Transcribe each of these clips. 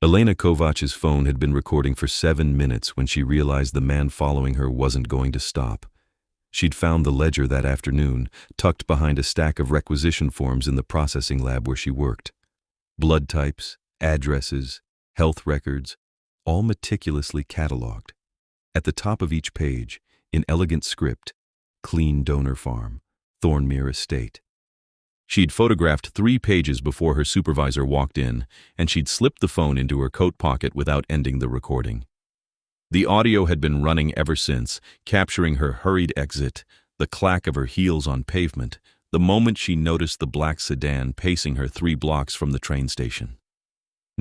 Elena Kovač's phone had been recording for 7 minutes when she realized the man following her wasn't going to stop. She'd found the ledger that afternoon, tucked behind a stack of requisition forms in the processing lab where she worked. Blood types, addresses, health records, all meticulously catalogued. At the top of each page, in elegant script, Clean Donor Farm, Thornmere Estate. She'd photographed 3 pages before her supervisor walked in, and she'd slipped the phone into her coat pocket without ending the recording. The audio had been running ever since, capturing her hurried exit, the clack of her heels on pavement, the moment she noticed the black sedan pacing her 3 blocks from the train station.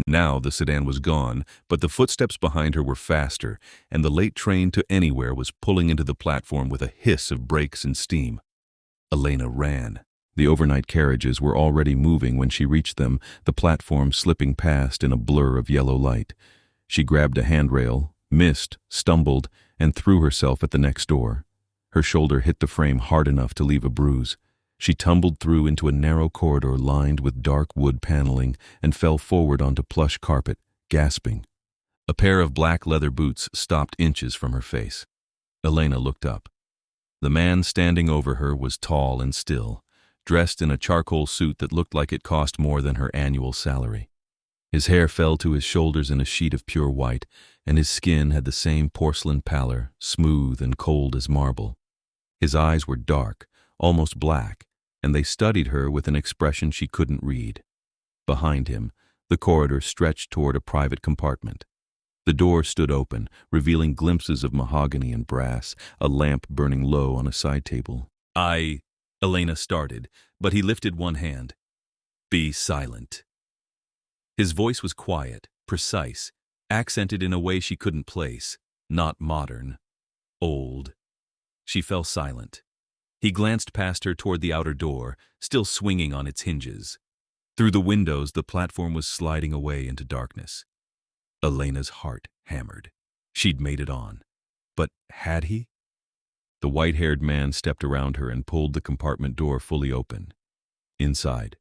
Now the sedan was gone, but the footsteps behind her were faster, and the late train to anywhere was pulling into the platform with a hiss of brakes and steam. Elena ran. The overnight carriages were already moving when she reached them, the platform slipping past in a blur of yellow light. She grabbed a handrail, missed, stumbled, and threw herself at the next door. Her shoulder hit the frame hard enough to leave a bruise. She tumbled through into a narrow corridor lined with dark wood paneling and fell forward onto plush carpet, gasping. A pair of black leather boots stopped inches from her face. Elena looked up. The man standing over her was tall and still, dressed in a charcoal suit that looked like it cost more than her annual salary. His hair fell to his shoulders in a sheet of pure white, and his skin had the same porcelain pallor, smooth and cold as marble. His eyes were dark, almost black, and they studied her with an expression she couldn't read. Behind him, the corridor stretched toward a private compartment. The door stood open, revealing glimpses of mahogany and brass, a lamp burning low on a side table. Elena started, but he lifted one hand. "Be silent." His voice was quiet, precise, accented in a way she couldn't place, not modern, old. She fell silent. He glanced past her toward the outer door, still swinging on its hinges. Through the windows, the platform was sliding away into darkness. Elena's heart hammered. She'd made it on. But had he? The white-haired man stepped around her and pulled the compartment door fully open. Inside.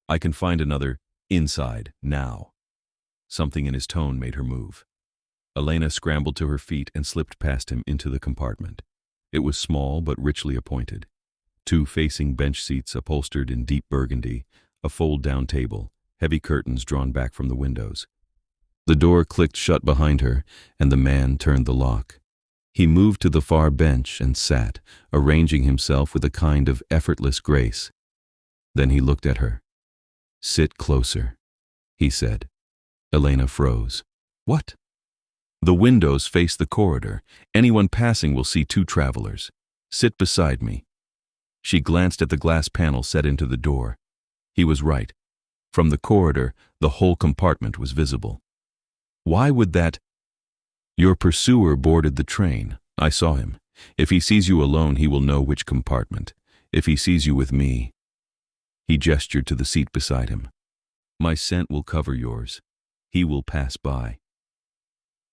"I can find another inside now." Something in his tone made her move. Elena scrambled to her feet and slipped past him into the compartment. It was small but richly appointed. 2 facing bench seats upholstered in deep burgundy, a fold-down table, heavy curtains drawn back from the windows. The door clicked shut behind her, and the man turned the lock. He moved to the far bench and sat, arranging himself with a kind of effortless grace. Then he looked at her. "Sit closer," he said. Elena froze. "What?" "The windows face the corridor. Anyone passing will see 2 travelers. Sit beside me." She glanced at the glass panel set into the door. He was right. From the corridor, the whole compartment was visible. "Why would that—" "Your pursuer boarded the train. I saw him. If he sees you alone, he will know which compartment. If he sees you with me—" He gestured to the seat beside him. "My scent will cover yours. He will pass by."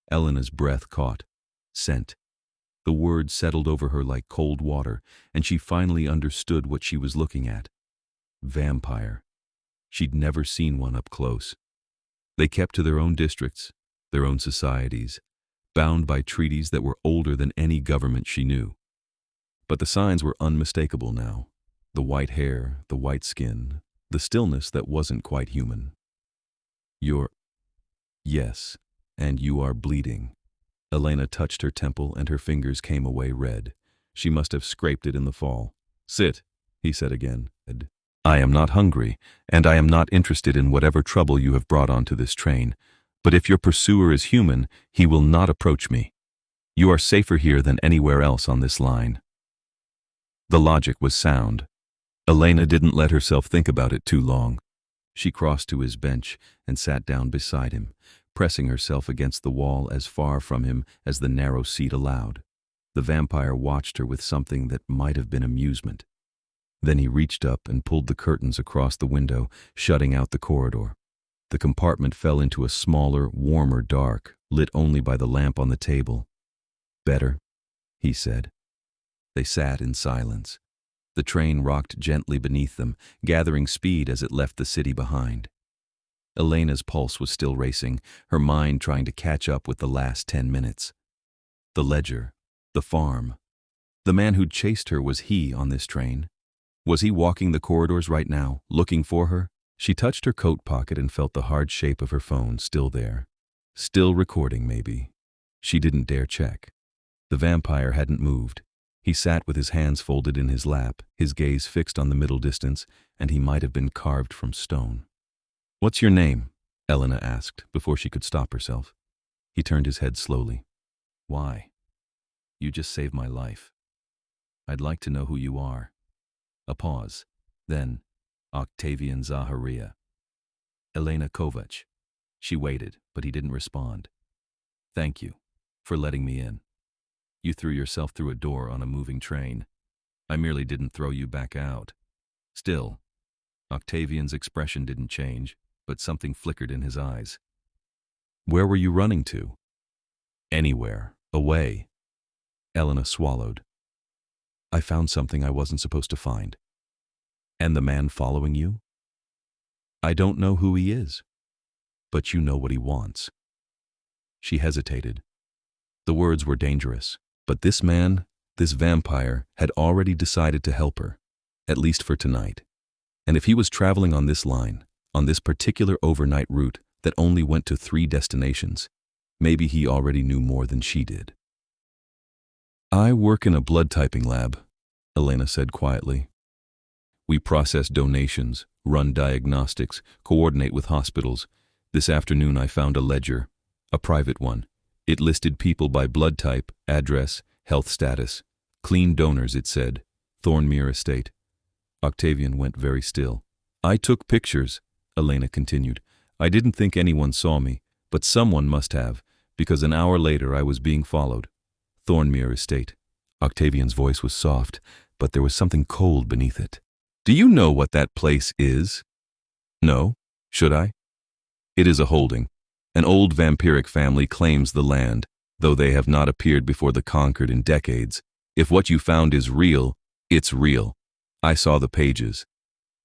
Elena's breath caught. Scent. The word settled over her like cold water, and she finally understood what she was looking at. Vampire. She'd never seen one up close. They kept to their own districts, their own societies, bound by treaties that were older than any government she knew. But the signs were unmistakable now. The white hair, the white skin, the stillness that wasn't quite human. Yes, and you are bleeding." Elena touched her temple and her fingers came away red. She must have scraped it in the fall. "Sit," he said again. "I am not hungry, and I am not interested in whatever trouble you have brought onto this train. But if your pursuer is human, he will not approach me. You are safer here than anywhere else on this line." The logic was sound. Elena didn't let herself think about it too long. She crossed to his bench and sat down beside him, pressing herself against the wall as far from him as the narrow seat allowed. The vampire watched her with something that might have been amusement. Then he reached up and pulled the curtains across the window, shutting out the corridor. The compartment fell into a smaller, warmer dark, lit only by the lamp on the table. "Better," he said. They sat in silence. The train rocked gently beneath them, gathering speed as it left the city behind. Elena's pulse was still racing, her mind trying to catch up with the last 10 minutes. The ledger, the farm. The man who'd chased her, was he on this train? Was he walking the corridors right now, looking for her? She touched her coat pocket and felt the hard shape of her phone still there. Still recording, maybe. She didn't dare check. The vampire hadn't moved. He sat with his hands folded in his lap, his gaze fixed on the middle distance, and he might have been carved from stone. "What's your name?" Elena asked, before she could stop herself. He turned his head slowly. "Why? You just saved my life. I'd like to know who you are." A pause. Then, "Octavian Zaharia." "Elena Kovač." She waited, but he didn't respond. "Thank you for letting me in. You threw yourself through a door on a moving train. I merely didn't throw you back out." Still, Octavian's expression didn't change, but something flickered in his eyes. "Where were you running to?" "Anywhere. Away." Elena swallowed. "I found something I wasn't supposed to find." "And the man following you?" "I don't know who he is." "But you know what he wants." She hesitated. The words were dangerous, but this man, this vampire, had already decided to help her, at least for tonight. And if he was traveling on this line, on this particular overnight route that only went to 3 destinations, maybe he already knew more than she did. "I work in a blood typing lab," Elena said quietly. "We process donations, run diagnostics, coordinate with hospitals. This afternoon I found a ledger, a private one. It listed people by blood type, address, health status. Clean donors, it said. Thornmere Estate." Octavian went very still. "I took pictures," Elena continued. "I didn't think anyone saw me, but someone must have, because an hour later I was being followed. Thornmere Estate." Octavian's voice was soft, but there was something cold beneath it. "Do you know what that place is?" "No. Should I?" "It is a holding. An old vampiric family claims the land, though they have not appeared before the conquered in decades. If what you found is real, it's real. I saw the pages.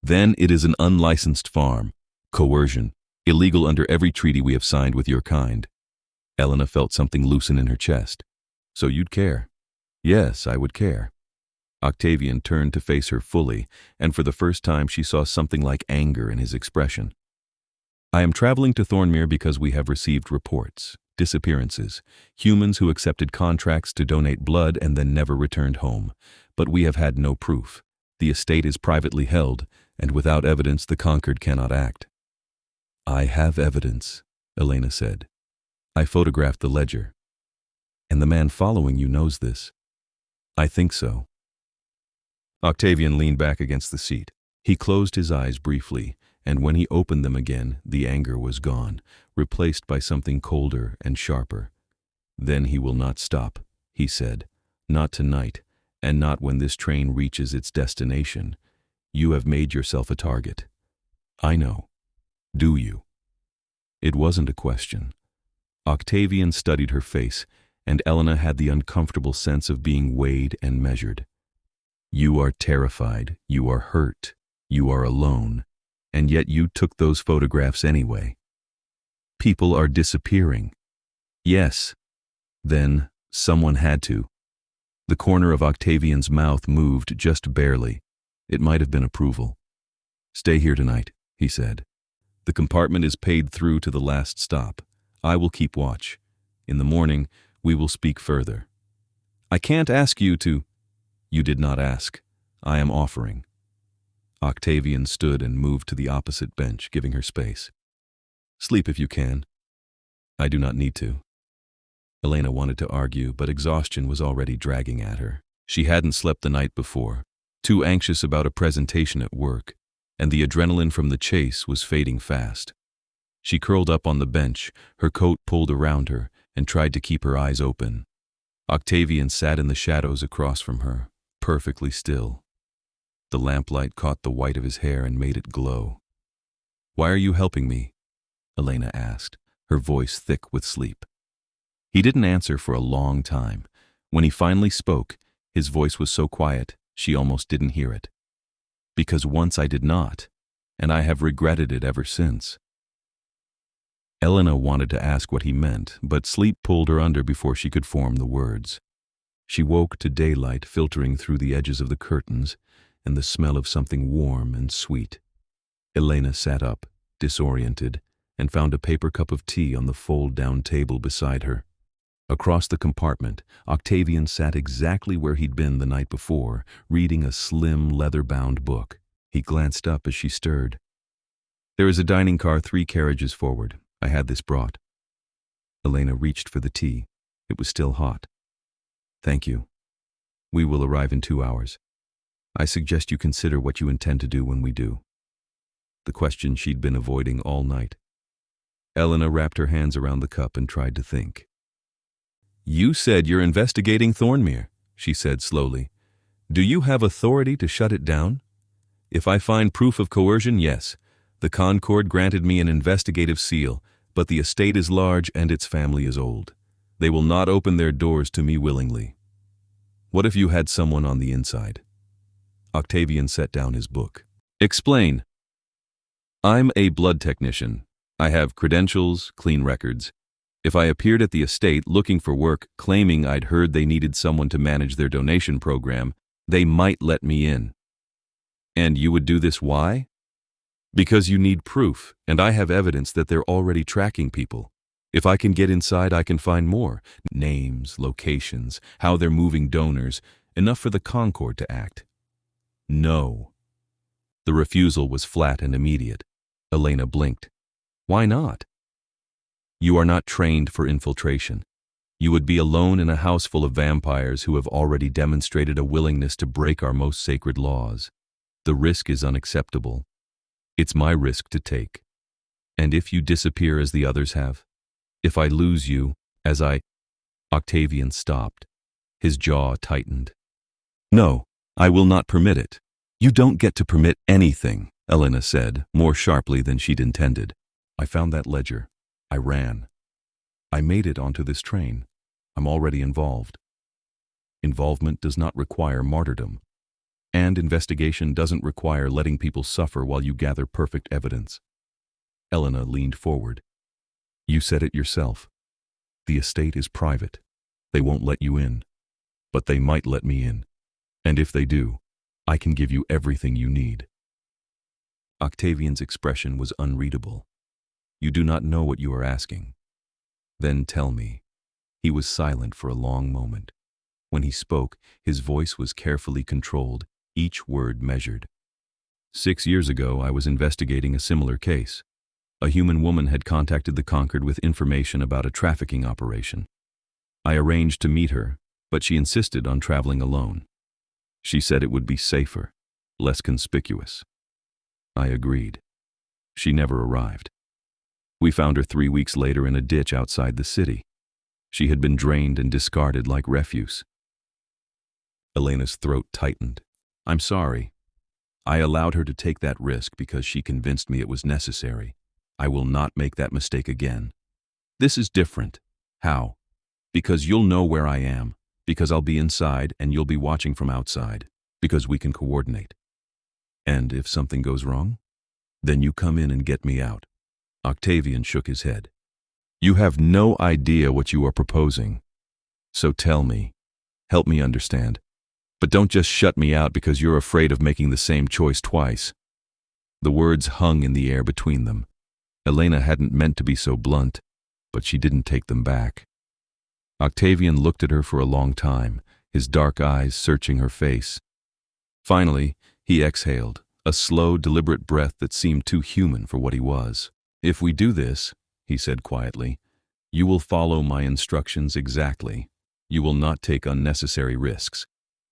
Then it is an unlicensed farm. Coercion. Illegal under every treaty we have signed with your kind." Elena felt something loosen in her chest. "So you'd care?" "Yes, I would care." Octavian turned to face her fully, and for the first time she saw something like anger in his expression. "I am traveling to Thornmere because we have received reports, disappearances, humans who accepted contracts to donate blood and then never returned home. But we have had no proof. The estate is privately held, and without evidence the conquered cannot act." "I have evidence," Elena said. "I photographed the ledger. And the man following you knows this." "I think so." Octavian leaned back against the seat. He closed his eyes briefly, and when he opened them again, the anger was gone, replaced by something colder and sharper. "Then he will not stop," he said. "Not tonight, and not when this train reaches its destination. You have made yourself a target." "I know." "Do you?" It wasn't a question. Octavian studied her face, and Elena had the uncomfortable sense of being weighed and measured. "You are terrified, you are hurt, you are alone, and yet you took those photographs anyway. People are disappearing." "Yes." "Then someone had to." The corner of Octavian's mouth moved just barely. It might have been approval. "Stay here tonight," he said. "The compartment is paid through to the last stop. I will keep watch. In the morning, we will speak further." "I can't ask you to—" "You did not ask. I am offering." Octavian stood and moved to the opposite bench, giving her space. "Sleep if you can." "I do not need to." Elena wanted to argue, but exhaustion was already dragging at her. She hadn't slept the night before, too anxious about a presentation at work, and the adrenaline from the chase was fading fast. She curled up on the bench, her coat pulled around her, and tried to keep her eyes open. Octavian sat in the shadows across from her, perfectly still. The lamplight caught the white of his hair and made it glow. "Why are you helping me?" Elena asked, her voice thick with sleep. He didn't answer for a long time. When he finally spoke, his voice was so quiet she almost didn't hear it. "Because once I did not, and I have regretted it ever since." Elena wanted to ask what he meant, but sleep pulled her under before she could form the words. She woke to daylight filtering through the edges of the curtains and the smell of something warm and sweet. Elena sat up, disoriented, and found a paper cup of tea on the fold-down table beside her. Across the compartment, Octavian sat exactly where he'd been the night before, reading a slim, leather-bound book. He glanced up as she stirred. "There is a dining car 3 carriages forward. I had this brought." Elena reached for the tea. It was still hot. "Thank you. We will arrive in 2 hours. I suggest you consider what you intend to do when we do." The question she'd been avoiding all night. Elena wrapped her hands around the cup and tried to think. "You said you're investigating Thornmere," she said slowly. "Do you have authority to shut it down? If I find proof of coercion, yes. The Concord granted me an investigative seal, but the estate is large and its family is old. They will not open their doors to me willingly. What if you had someone on the inside?" Octavian set down his book. "Explain." "I'm a blood technician. I have credentials, clean records. If I appeared at the estate looking for work, claiming I'd heard they needed someone to manage their donation program, they might let me in." "And you would do this why?" "Because you need proof, and I have evidence that they're already tracking people. If I can get inside, I can find more. Names, locations, how they're moving donors, enough for the Concord to act." "No." The refusal was flat and immediate. Elena blinked. "Why not?" "You are not trained for infiltration. You would be alone in a house full of vampires who have already demonstrated a willingness to break our most sacred laws. The risk is unacceptable. It's my risk to take. And if you disappear as the others have, if I lose you, as I—" Octavian stopped. His jaw tightened. "No, I will not permit it." "You don't get to permit anything," Elena said, more sharply than she'd intended. "I found that ledger. I ran. I made it onto this train. I'm already involved. Involvement does not require martyrdom. And investigation doesn't require letting people suffer while you gather perfect evidence." Elena leaned forward. "You said it yourself. The estate is private. They won't let you in. But they might let me in. And if they do, I can give you everything you need." Octavian's expression was unreadable. "You do not know what you are asking." "Then tell me." He was silent for a long moment. When he spoke, his voice was carefully controlled, each word measured. 6 years ago, I was investigating a similar case. A human woman had contacted the Concord with information about a trafficking operation. I arranged to meet her, but she insisted on traveling alone. She said it would be safer, less conspicuous. I agreed. She never arrived. We found her 3 weeks later in a ditch outside the city. She had been drained and discarded like refuse. Elena's throat tightened. "I'm sorry. I allowed her to take that risk because she convinced me it was necessary. I will not make that mistake again. This is different." "How?" "Because you'll know where I am. Because I'll be inside and you'll be watching from outside. Because we can coordinate." "And if something goes wrong?" "Then you come in and get me out." Octavian shook his head. "You have no idea what you are proposing. So tell me. Help me understand. But don't just shut me out because you're afraid of making the same choice twice." The words hung in the air between them. Elena hadn't meant to be so blunt, but she didn't take them back. Octavian looked at her for a long time, his dark eyes searching her face. Finally, he exhaled, a slow, deliberate breath that seemed too human for what he was. "If we do this," he said quietly, "you will follow my instructions exactly. You will not take unnecessary risks.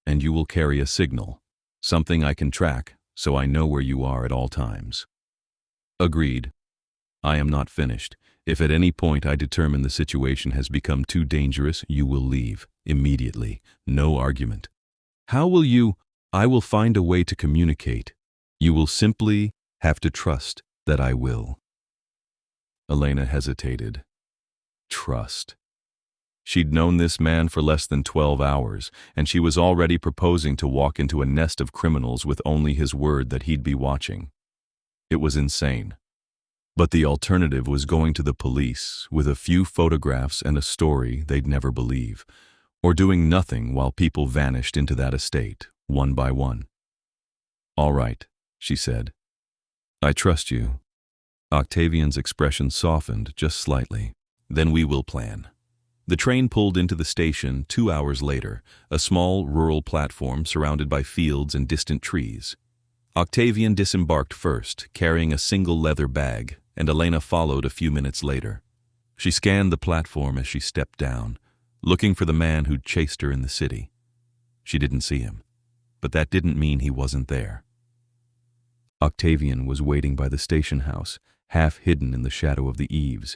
And you will carry a signal, something I can track, so I know where you are at all times." "Agreed. I am not finished. If at any point I determine the situation has become too dangerous, you will leave, immediately. No argument." "How will you—" "I will find a way to communicate. You will simply have to trust that I will." Elena hesitated. Trust. She'd known this man for less than 12 hours, and she was already proposing to walk into a nest of criminals with only his word that he'd be watching. It was insane. But the alternative was going to the police with a few photographs and a story they'd never believe, or doing nothing while people vanished into that estate, one by one. "All right," she said. "I trust you." Octavian's expression softened just slightly. "Then we will plan." The train pulled into the station 2 hours later, a small rural platform surrounded by fields and distant trees. Octavian disembarked first, carrying a single leather bag, and Elena followed a few minutes later. She scanned the platform as she stepped down, looking for the man who'd chased her in the city. She didn't see him, but that didn't mean he wasn't there. Octavian was waiting by the station house, half hidden in the shadow of the eaves.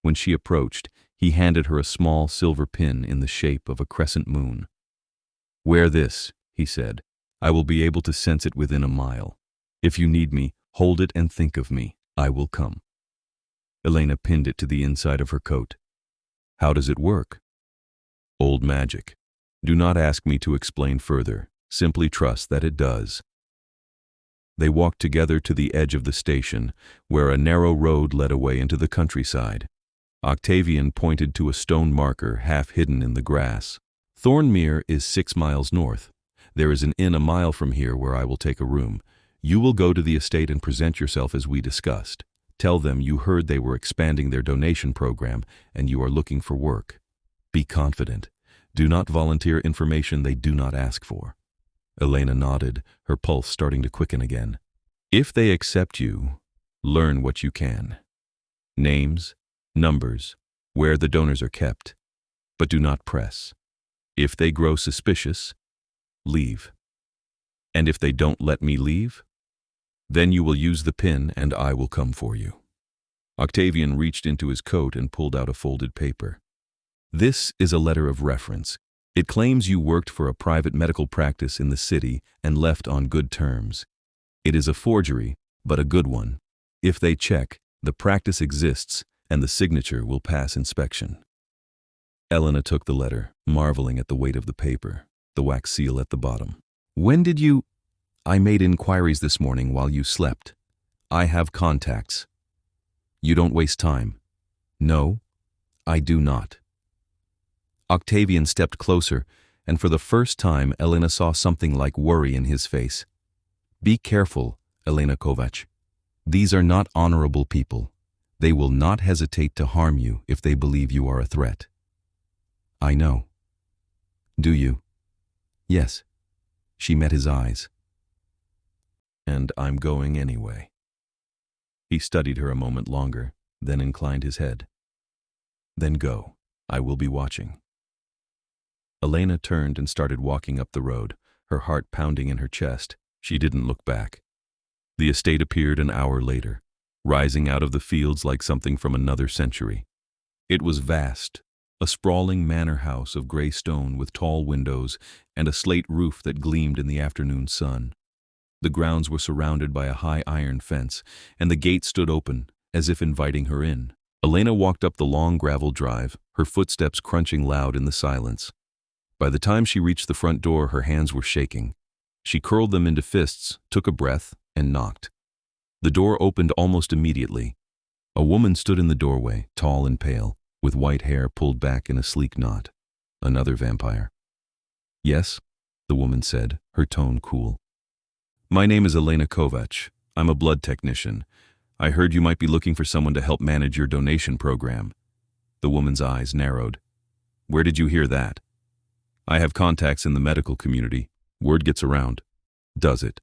When she approached, he handed her a small silver pin in the shape of a crescent moon. "Wear this," he said. "I will be able to sense it within a mile. If you need me, hold it and think of me. I will come." Elena pinned it to the inside of her coat. "How does it work?" "Old magic. Do not ask me to explain further. Simply trust that it does." They walked together to the edge of the station, where a narrow road led away into the countryside. Octavian pointed to a stone marker half hidden in the grass. "Thornmere is 6 miles north. There is an inn a mile from here where I will take a room. You will go to the estate and present yourself as we discussed. Tell them you heard they were expanding their donation program and you are looking for work. Be confident. Do not volunteer information they do not ask for." Elena nodded, her pulse starting to quicken again. "If they accept you, learn what you can. Names, numbers, where the donors are kept, but do not press. If they grow suspicious, leave. And if they don't let me leave, then you will use the pin and I will come for you." Octavian reached into his coat and pulled out a folded paper. "This is a letter of reference. It claims you worked for a private medical practice in the city and left on good terms. It is a forgery, but a good one. If they check, the practice exists and the signature will pass inspection." Elena took the letter, marveling at the weight of the paper, the wax seal at the bottom. "When did you—" "I made inquiries this morning while you slept. I have contacts." "You don't waste time." "No, I do not." Octavian stepped closer, and for the first time Elena saw something like worry in his face. "Be careful, Elena Kovač. These are not honorable people. They will not hesitate to harm you if they believe you are a threat." "I know." "Do you?" "Yes." She met his eyes. "And I'm going anyway." He studied her a moment longer, then inclined his head. "Then go. I will be watching." Elena turned and started walking up the road, her heart pounding in her chest. She didn't look back. The estate appeared an hour later, rising out of the fields like something from another century. It was vast, a sprawling manor house of gray stone with tall windows and a slate roof that gleamed in the afternoon sun. The grounds were surrounded by a high iron fence, and the gate stood open, as if inviting her in. Elena walked up the long gravel drive, her footsteps crunching loud in the silence. By the time she reached the front door, her hands were shaking. She curled them into fists, took a breath, and knocked. The door opened almost immediately. A woman stood in the doorway, tall and pale, with white hair pulled back in a sleek knot. Another vampire. "Yes," the woman said, her tone cool. "My name is Elena Kovač. I'm a blood technician. I heard you might be looking for someone to help manage your donation program." The woman's eyes narrowed. "Where did you hear that?" "I have contacts in the medical community. Word gets around." "Does it?"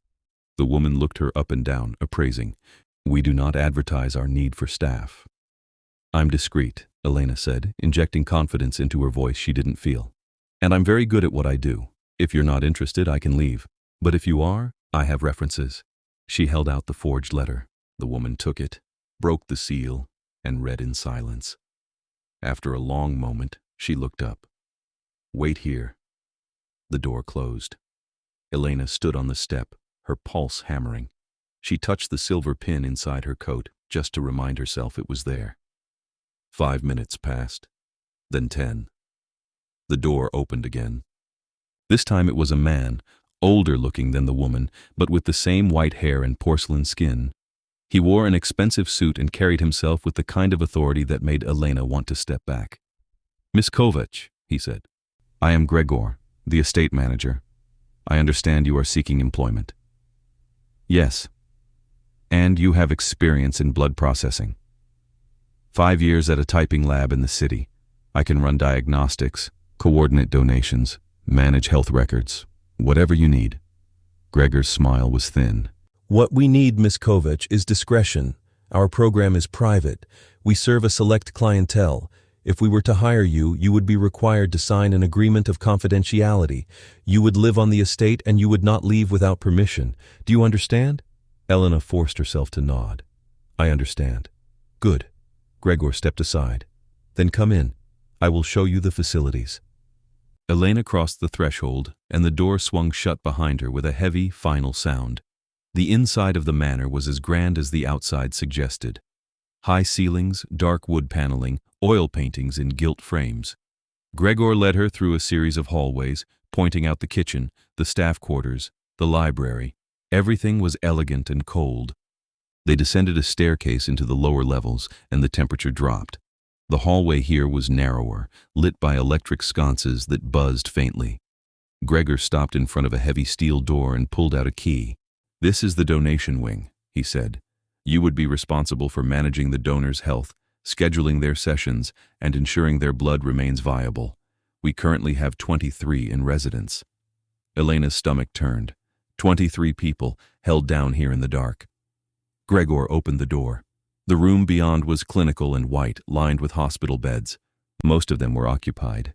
The woman looked her up and down, appraising. "We do not advertise our need for staff." "I'm discreet," Elena said, injecting confidence into her voice she didn't feel. "And I'm very good at what I do. If you're not interested, I can leave. But if you are, I have references." She held out the forged letter. The woman took it, broke the seal, and read in silence. After a long moment, she looked up. "Wait here." The door closed. Elena stood on the step, her pulse hammering. She touched the silver pin inside her coat, just to remind herself it was there. 5 minutes passed, then 10. The door opened again. This time it was a man, older looking than the woman, but with the same white hair and porcelain skin. He wore an expensive suit and carried himself with the kind of authority that made Elena want to step back. "Miss Kovač," he said, "I am Gregor, the estate manager. I understand you are seeking employment." "Yes. And you have experience in blood processing." 5 years at a typing lab in the city. I can run diagnostics, coordinate donations, manage health records, whatever you need." Gregor's smile was thin. "What we need, Miss Kovač, is discretion. Our program is private. We serve a select clientele. If we were to hire you, you would be required to sign an agreement of confidentiality. You would live on the estate and you would not leave without permission. Do you understand?" Elena forced herself to nod. "I understand." "Good." Gregor stepped aside. "Then come in. I will show you the facilities." Elena crossed the threshold, and the door swung shut behind her with a heavy, final sound. The inside of the manor was as grand as the outside suggested. High ceilings, dark wood paneling, oil paintings in gilt frames. Gregor led her through a series of hallways, pointing out the kitchen, the staff quarters, the library. Everything was elegant and cold. They descended a staircase into the lower levels, and the temperature dropped. The hallway here was narrower, lit by electric sconces that buzzed faintly. Gregor stopped in front of a heavy steel door and pulled out a key. "This is the donation wing," he said. "You would be responsible for managing the donors' health, scheduling their sessions, and ensuring their blood remains viable. We currently have 23 in residence." Elena's stomach turned. 23 people, held down here in the dark. Gregor opened the door. The room beyond was clinical and white, lined with hospital beds. Most of them were occupied.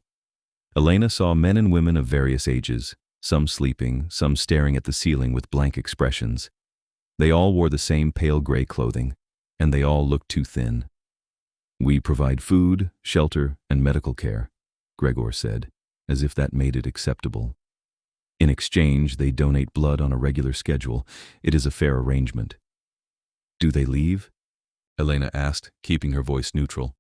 Elena saw men and women of various ages, some sleeping, some staring at the ceiling with blank expressions. They all wore the same pale gray clothing, and they all looked too thin. "We provide food, shelter, and medical care," Gregor said, as if that made it acceptable. "In exchange, they donate blood on a regular schedule. It is a fair arrangement." "Do they leave?" Elena asked, keeping her voice neutral.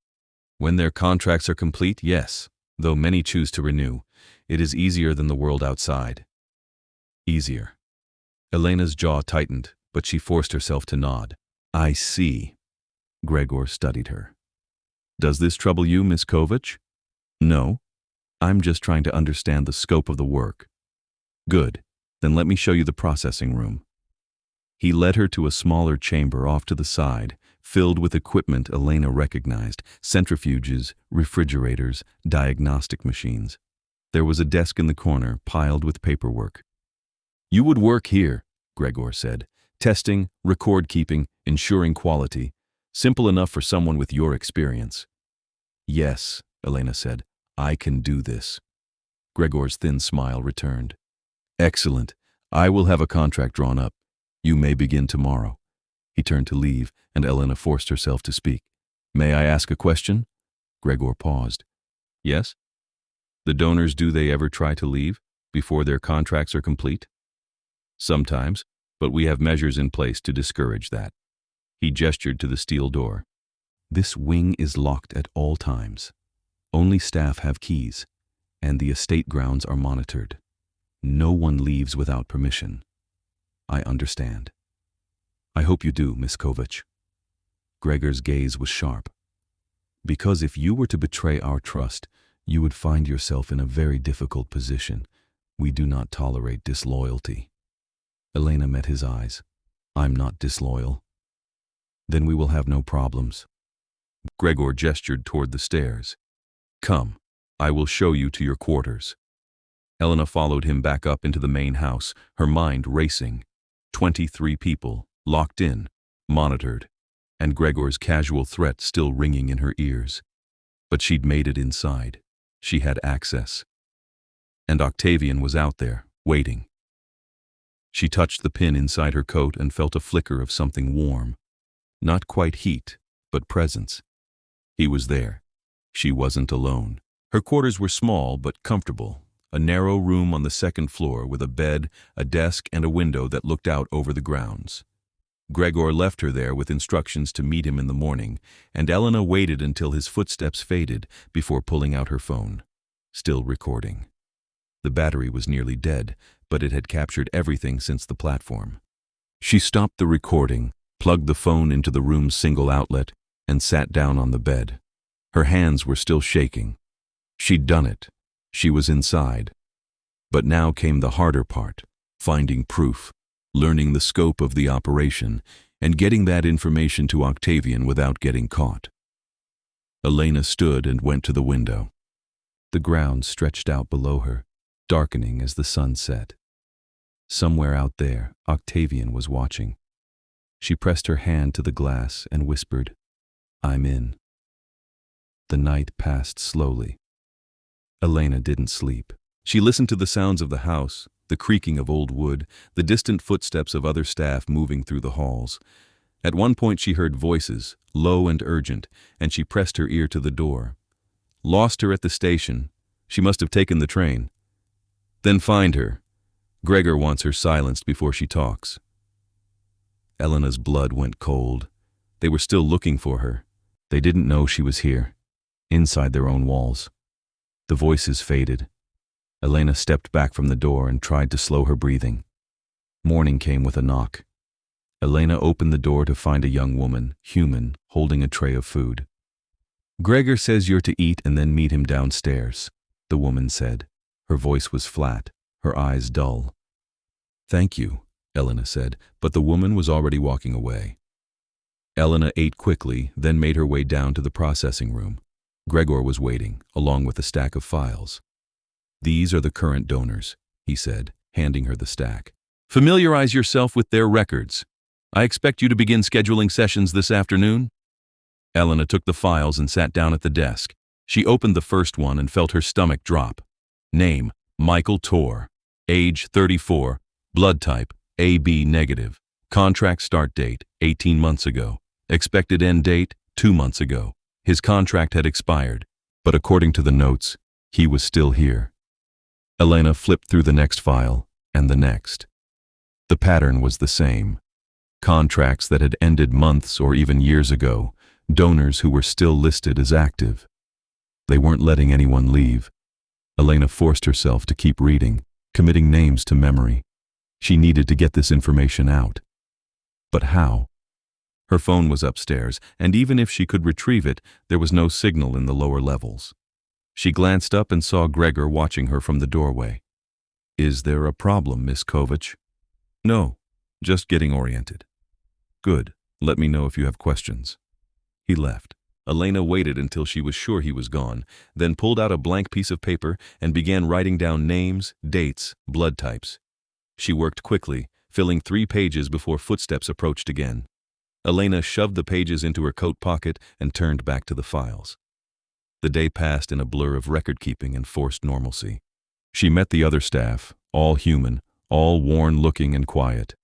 "When their contracts are complete, yes, though many choose to renew. It is easier than the world outside." "Easier." Elena's jaw tightened, but she forced herself to nod. "I see." Gregor studied her. "Does this trouble you, Miss Kovač?" "No. I'm just trying to understand the scope of the work." "Good. Then let me show you the processing room." He led her to a smaller chamber off to the side, filled with equipment Elena recognized: centrifuges, refrigerators, diagnostic machines. There was a desk in the corner, piled with paperwork. "You would work here," Gregor said. "Testing, record-keeping, ensuring quality. Simple enough for someone with your experience." "Yes," Elena said. "I can do this." Gregor's thin smile returned. "Excellent. I will have a contract drawn up. You may begin tomorrow." He turned to leave, and Elena forced herself to speak. "May I ask a question?" Gregor paused. "Yes?" "The donors, do they ever try to leave before their contracts are complete?" "Sometimes, but we have measures in place to discourage that." He gestured to the steel door. "This wing is locked at all times. Only staff have keys, and the estate grounds are monitored. No one leaves without permission." "I understand." "I hope you do, Miss Kovač." Gregor's gaze was sharp. "Because if you were to betray our trust, you would find yourself in a very difficult position. We do not tolerate disloyalty." Elena met his eyes. "I'm not disloyal." "Then we will have no problems." Gregor gestured toward the stairs. "Come, I will show you to your quarters." Elena followed him back up into the main house, her mind racing. 23 people, locked in, monitored, and Gregor's casual threat still ringing in her ears. But she'd made it inside. She had access. And Octavian was out there, waiting. She touched the pin inside her coat and felt a flicker of something warm. Not quite heat, but presence. He was there. She wasn't alone. Her quarters were small but comfortable. A narrow room on the second floor with a bed, a desk, and a window that looked out over the grounds. Gregor left her there with instructions to meet him in the morning, and Elena waited until his footsteps faded before pulling out her phone. Still recording. The battery was nearly dead, but it had captured everything since the platform. She stopped the recording, plugged the phone into the room's single outlet, and sat down on the bed. Her hands were still shaking. She'd done it. She was inside. But now came the harder part, finding proof, learning the scope of the operation, and getting that information to Octavian without getting caught. Elena stood and went to the window. The ground stretched out below her, darkening as the sun set. Somewhere out there, Octavian was watching. She pressed her hand to the glass and whispered, "I'm in." The night passed slowly. Elena didn't sleep. She listened to the sounds of the house, the creaking of old wood, the distant footsteps of other staff moving through the halls. At one point she heard voices, low and urgent, and she pressed her ear to the door. Lost her at the station. She must have taken the train. Then find her. Gregor wants her silenced before she talks. Elena's blood went cold. They were still looking for her. They didn't know she was here, inside their own walls. The voices faded. Elena stepped back from the door and tried to slow her breathing. Morning came with a knock. Elena opened the door to find a young woman, human, holding a tray of food. "Gregor says you're to eat and then meet him downstairs," the woman said. Her voice was flat, her eyes dull. "Thank you," Elena said, but the woman was already walking away. Elena ate quickly, then made her way down to the processing room. Gregor was waiting, along with a stack of files. "These are the current donors," he said, handing her the stack. "Familiarize yourself with their records. I expect you to begin scheduling sessions this afternoon." Elena took the files and sat down at the desk. She opened the first one and felt her stomach drop. Name, Michael Torr. Age, 34. Blood type, AB negative. Contract start date, 18 months ago. Expected end date, 2 months ago. His contract had expired, but according to the notes, he was still here. Elena flipped through the next file, and the next. The pattern was the same. Contracts that had ended months or even years ago, donors who were still listed as active. They weren't letting anyone leave. Elena forced herself to keep reading, committing names to memory. She needed to get this information out. But how? Her phone was upstairs, and even if she could retrieve it, there was no signal in the lower levels. She glanced up and saw Gregor watching her from the doorway. "Is there a problem, Miss Kovač?" "No, just getting oriented." "Good. Let me know if you have questions." He left. Elena waited until she was sure he was gone, then pulled out a blank piece of paper and began writing down names, dates, blood types. She worked quickly, filling 3 pages before footsteps approached again. Elena shoved the pages into her coat pocket and turned back to the files. The day passed in a blur of record-keeping and forced normalcy. She met the other staff, all human, all worn-looking and quiet.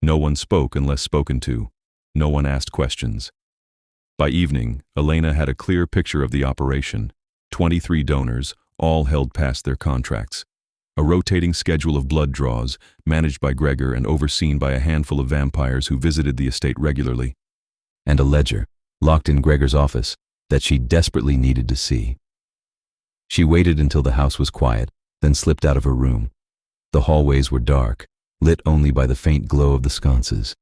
No one spoke unless spoken to. No one asked questions. By evening, Elena had a clear picture of the operation. 23 donors, all held past their contracts. A rotating schedule of blood draws, managed by Gregor and overseen by a handful of vampires who visited the estate regularly. And a ledger, locked in Gregor's office, that she desperately needed to see. She waited until the house was quiet, then slipped out of her room. The hallways were dark, lit only by the faint glow of the sconces.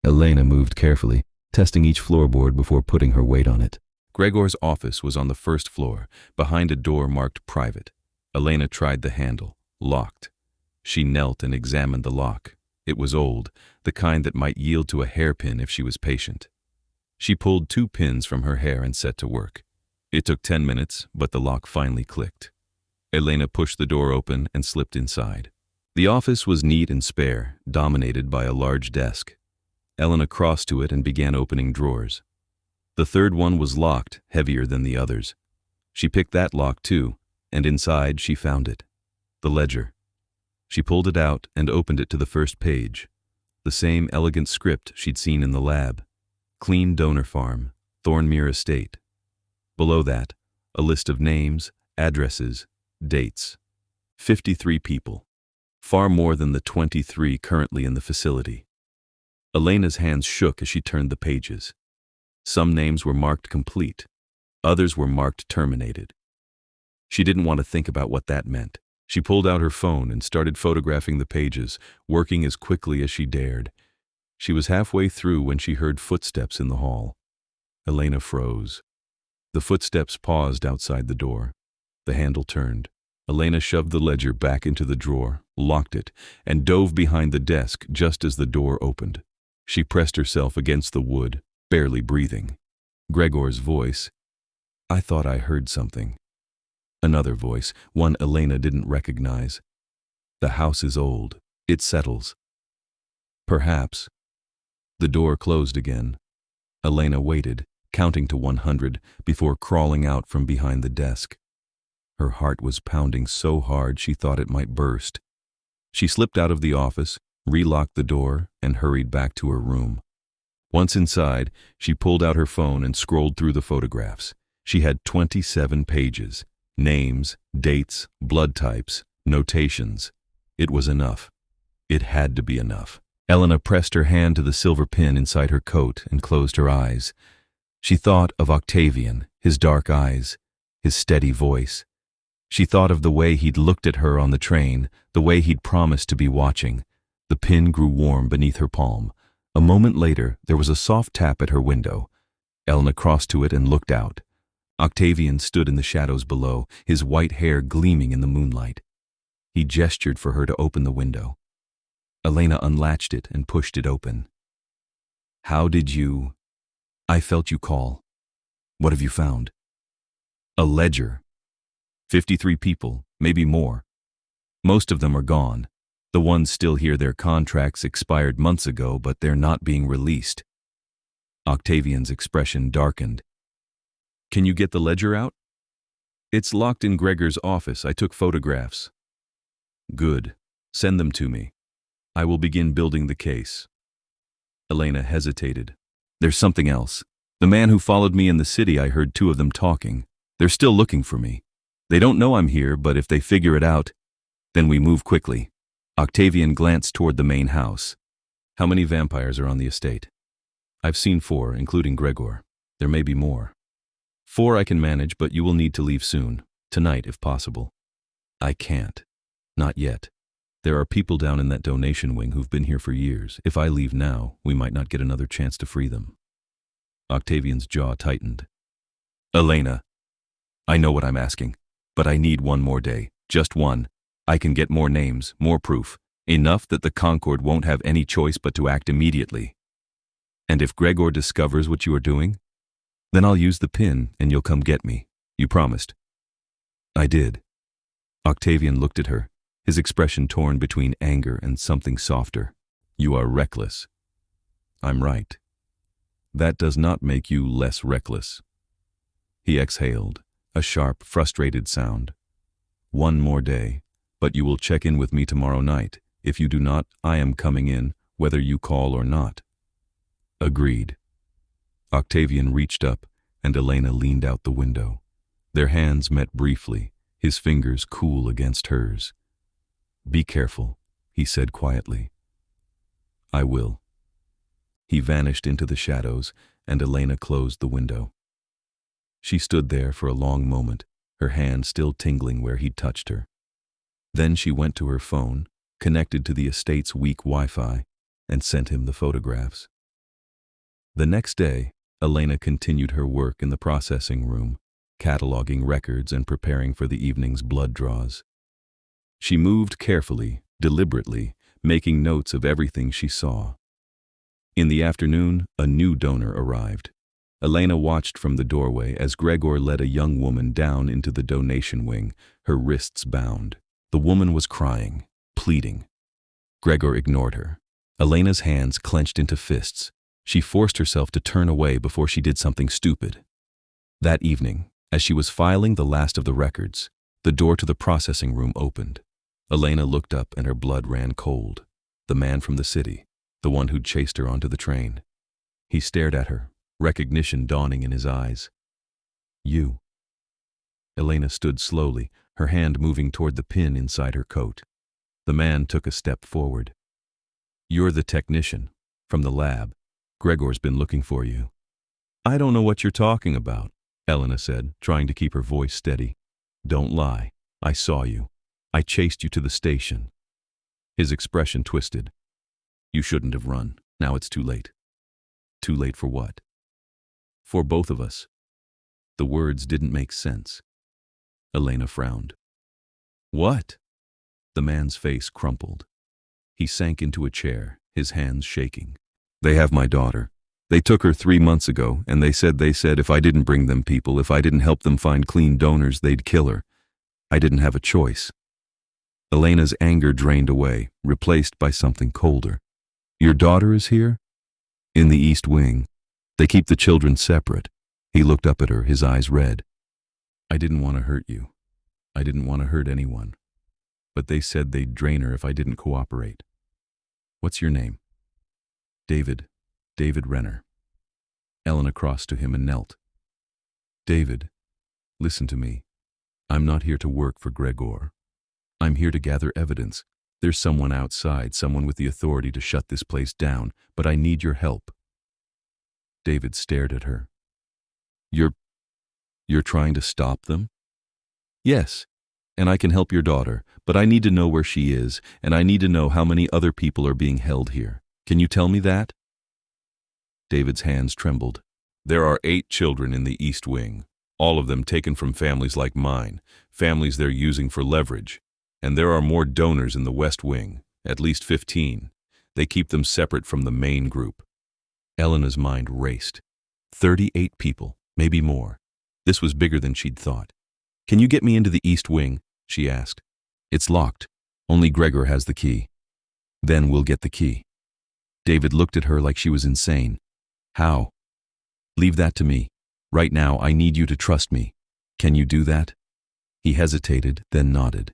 Elena moved carefully, testing each floorboard before putting her weight on it. Gregor's office was on the first floor, behind a door marked private. Elena tried the handle, locked. She knelt and examined the lock. It was old, the kind that might yield to a hairpin if she was patient. She pulled 2 pins from her hair and set to work. It took 10 minutes, but the lock finally clicked. Elena pushed the door open and slipped inside. The office was neat and spare, dominated by a large desk. Elena crossed to it and began opening drawers. The third one was locked, heavier than the others. She picked that lock too, and inside she found it. The ledger. She pulled it out and opened it to the first page. The same elegant script she'd seen in the lab. Clean Donor Farm, Thornmere Estate. Below that, a list of names, addresses, dates. 53 people. Far more than the 23 currently in the facility. Elena's hands shook as she turned the pages. Some names were marked complete. Others were marked terminated. She didn't want to think about what that meant. She pulled out her phone and started photographing the pages, working as quickly as she dared. She was halfway through when she heard footsteps in the hall. Elena froze. The footsteps paused outside the door. The handle turned. Elena shoved the ledger back into the drawer, locked it, and dove behind the desk just as the door opened. She pressed herself against the wood, barely breathing. Gregor's voice. "I thought I heard something." Another voice, one Elena didn't recognize. "The house is old. It settles." "Perhaps." The door closed again. Elena waited, counting to 100, before crawling out from behind the desk. Her heart was pounding so hard she thought it might burst. She slipped out of the office, relocked the door, and hurried back to her room. Once inside, she pulled out her phone and scrolled through the photographs. She had 27 pages. Names, dates, blood types, notations. It was enough. It had to be enough. Elena pressed her hand to the silver pin inside her coat and closed her eyes. She thought of Octavian, his dark eyes, his steady voice. She thought of the way he'd looked at her on the train, the way he'd promised to be watching. The pin grew warm beneath her palm. A moment later, there was a soft tap at her window. Elena crossed to it and looked out. Octavian stood in the shadows below, his white hair gleaming in the moonlight. He gestured for her to open the window. Elena unlatched it and pushed it open. "How did you—" "I felt you call." "What have you found?" "A ledger. 53 people, maybe more. Most of them are gone. The ones still here, their contracts expired months ago, but they're not being released." Octavian's expression darkened. "Can you get the ledger out?" "It's locked in Gregor's office. I took photographs." "Good. Send them to me. I will begin building the case." Elena hesitated. "There's something else. The man who followed me in the city, I heard 2 of them talking. They're still looking for me. They don't know I'm here, but if they figure it out, then we move quickly." Octavian glanced toward the main house. "How many vampires are on the estate?" "I've seen 4, including Gregor. There may be more." "4 I can manage, but you will need to leave soon. Tonight, if possible." "I can't. Not yet. There are people down in that donation wing who've been here for years. If I leave now, we might not get another chance to free them." Octavian's jaw tightened. "Elena, I know what I'm asking, but I need 1 more day. Just 1. I can get more names, more proof. Enough that the Concord won't have any choice but to act immediately. And if Gregor discovers what you are doing, then I'll use the pin and you'll come get me. You promised." "I did." Octavian looked at her, his expression torn between anger and something softer. "You are reckless." "I'm right. That does not make you less reckless." He exhaled, a sharp, frustrated sound. 1 more day, but you will check in with me tomorrow night. If you do not, I am coming in, whether you call or not." "Agreed." Octavian reached up, and Elena leaned out the window. Their hands met briefly, his fingers cool against hers. "Be careful," he said quietly. "I will." He vanished into the shadows, and Elena closed the window. She stood there for a long moment, her hand still tingling where he'd touched her. Then she went to her phone, connected to the estate's weak Wi-Fi, and sent him the photographs. The next day, Elena continued her work in the processing room, cataloging records and preparing for the evening's blood draws. She moved carefully, deliberately, making notes of everything she saw. In the afternoon, a new donor arrived. Elena watched from the doorway as Gregor led a young woman down into the donation wing, her wrists bound. The woman was crying, pleading. Gregor ignored her. Elena's hands clenched into fists. She forced herself to turn away before she did something stupid. That evening, as she was filing the last of the records, the door to the processing room opened. Elena looked up and her blood ran cold. The man from the city, the one who'd chased her onto the train. He stared at her, recognition dawning in his eyes. "You." Elena stood slowly, her hand moving toward the pin inside her coat. The man took a step forward. "You're the technician, from the lab. Gregor's been looking for you." "I don't know what you're talking about," Elena said, trying to keep her voice steady. "Don't lie. I saw you. I chased you to the station." His expression twisted. "You shouldn't have run. Now it's too late. Too late for what? For both of us. The words didn't make sense. Elena frowned. What? The man's face crumpled. He sank into a chair, his hands shaking. They have my daughter. They took her 3 months ago, and they said if I didn't bring them people, if I didn't help them find clean donors, they'd kill her. I didn't have a choice. Elena's anger drained away, replaced by something colder. Your daughter is here? In the East Wing. They keep the children separate. He looked up at her, his eyes red. I didn't want to hurt you. I didn't want to hurt anyone. But they said they'd drain her if I didn't cooperate. What's your name? David Renner. Elena crossed to him and knelt. David, listen to me. I'm not here to work for Gregor. I'm here to gather evidence. There's someone outside, someone with the authority to shut this place down, but I need your help. David stared at her. You're trying to stop them? Yes, and I can help your daughter, but I need to know where she is, and I need to know how many other people are being held here. Can you tell me that? David's hands trembled. There are 8 children in the East Wing, all of them taken from families like mine, families they're using for leverage. And there are more donors in the West Wing, at least 15. They keep them separate from the main group. Elena's mind raced. 38 people, maybe more. This was bigger than she'd thought. Can you get me into the East Wing? She asked. It's locked. Only Gregor has the key. Then we'll get the key. David looked at her like she was insane. How? Leave that to me. Right now, I need you to trust me. Can you do that? He hesitated, then nodded.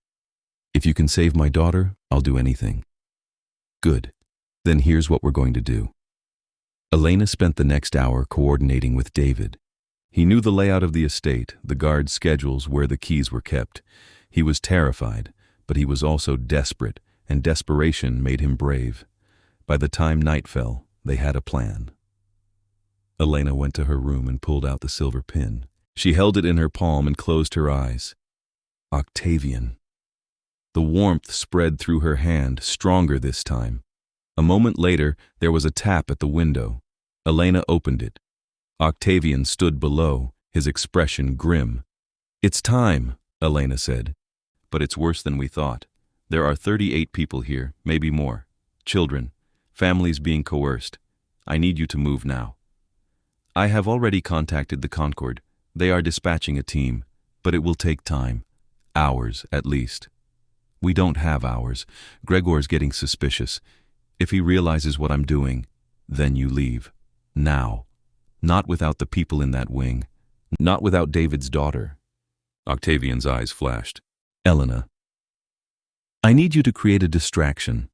If you can save my daughter, I'll do anything. Good. Then here's what we're going to do. Elena spent the next hour coordinating with David. He knew the layout of the estate, the guards' schedules, where the keys were kept. He was terrified, but he was also desperate, and desperation made him brave. By the time night fell, they had a plan. Elena went to her room and pulled out the silver pin. She held it in her palm and closed her eyes. Octavian. The warmth spread through her hand, stronger this time. A moment later, there was a tap at the window. Elena opened it. Octavian stood below, his expression grim. It's time, Elena said. But it's worse than we thought. There are 38 people here, maybe more. Children, families being coerced. I need you to move now. I have already contacted the Concord. They are dispatching a team, but it will take time. Hours, at least. We don't have hours. Gregor's getting suspicious. If he realizes what I'm doing, then you leave. Now. Not without the people in that wing. Not without David's daughter. Octavian's eyes flashed. Elena. I need you to create a distraction.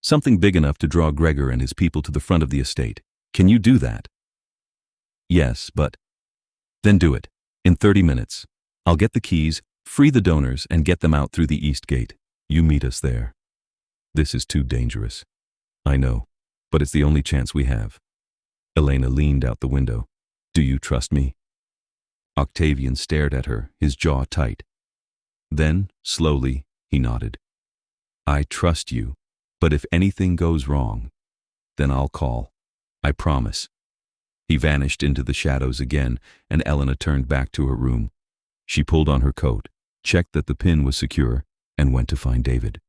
Something big enough to draw Gregor and his people to the front of the estate. Can you do that? Yes, but... Then do it. In 30 minutes. I'll get the keys, free the donors, and get them out through the east gate. You meet us there. This is too dangerous. I know, but it's the only chance we have. Elena leaned out the window. Do you trust me? Octavian stared at her, his jaw tight. Then, slowly, he nodded. I trust you, but if anything goes wrong, then I'll call. I promise. He vanished into the shadows again, and Elena turned back to her room. She pulled on her coat, checked that the pin was secure, and went to find David.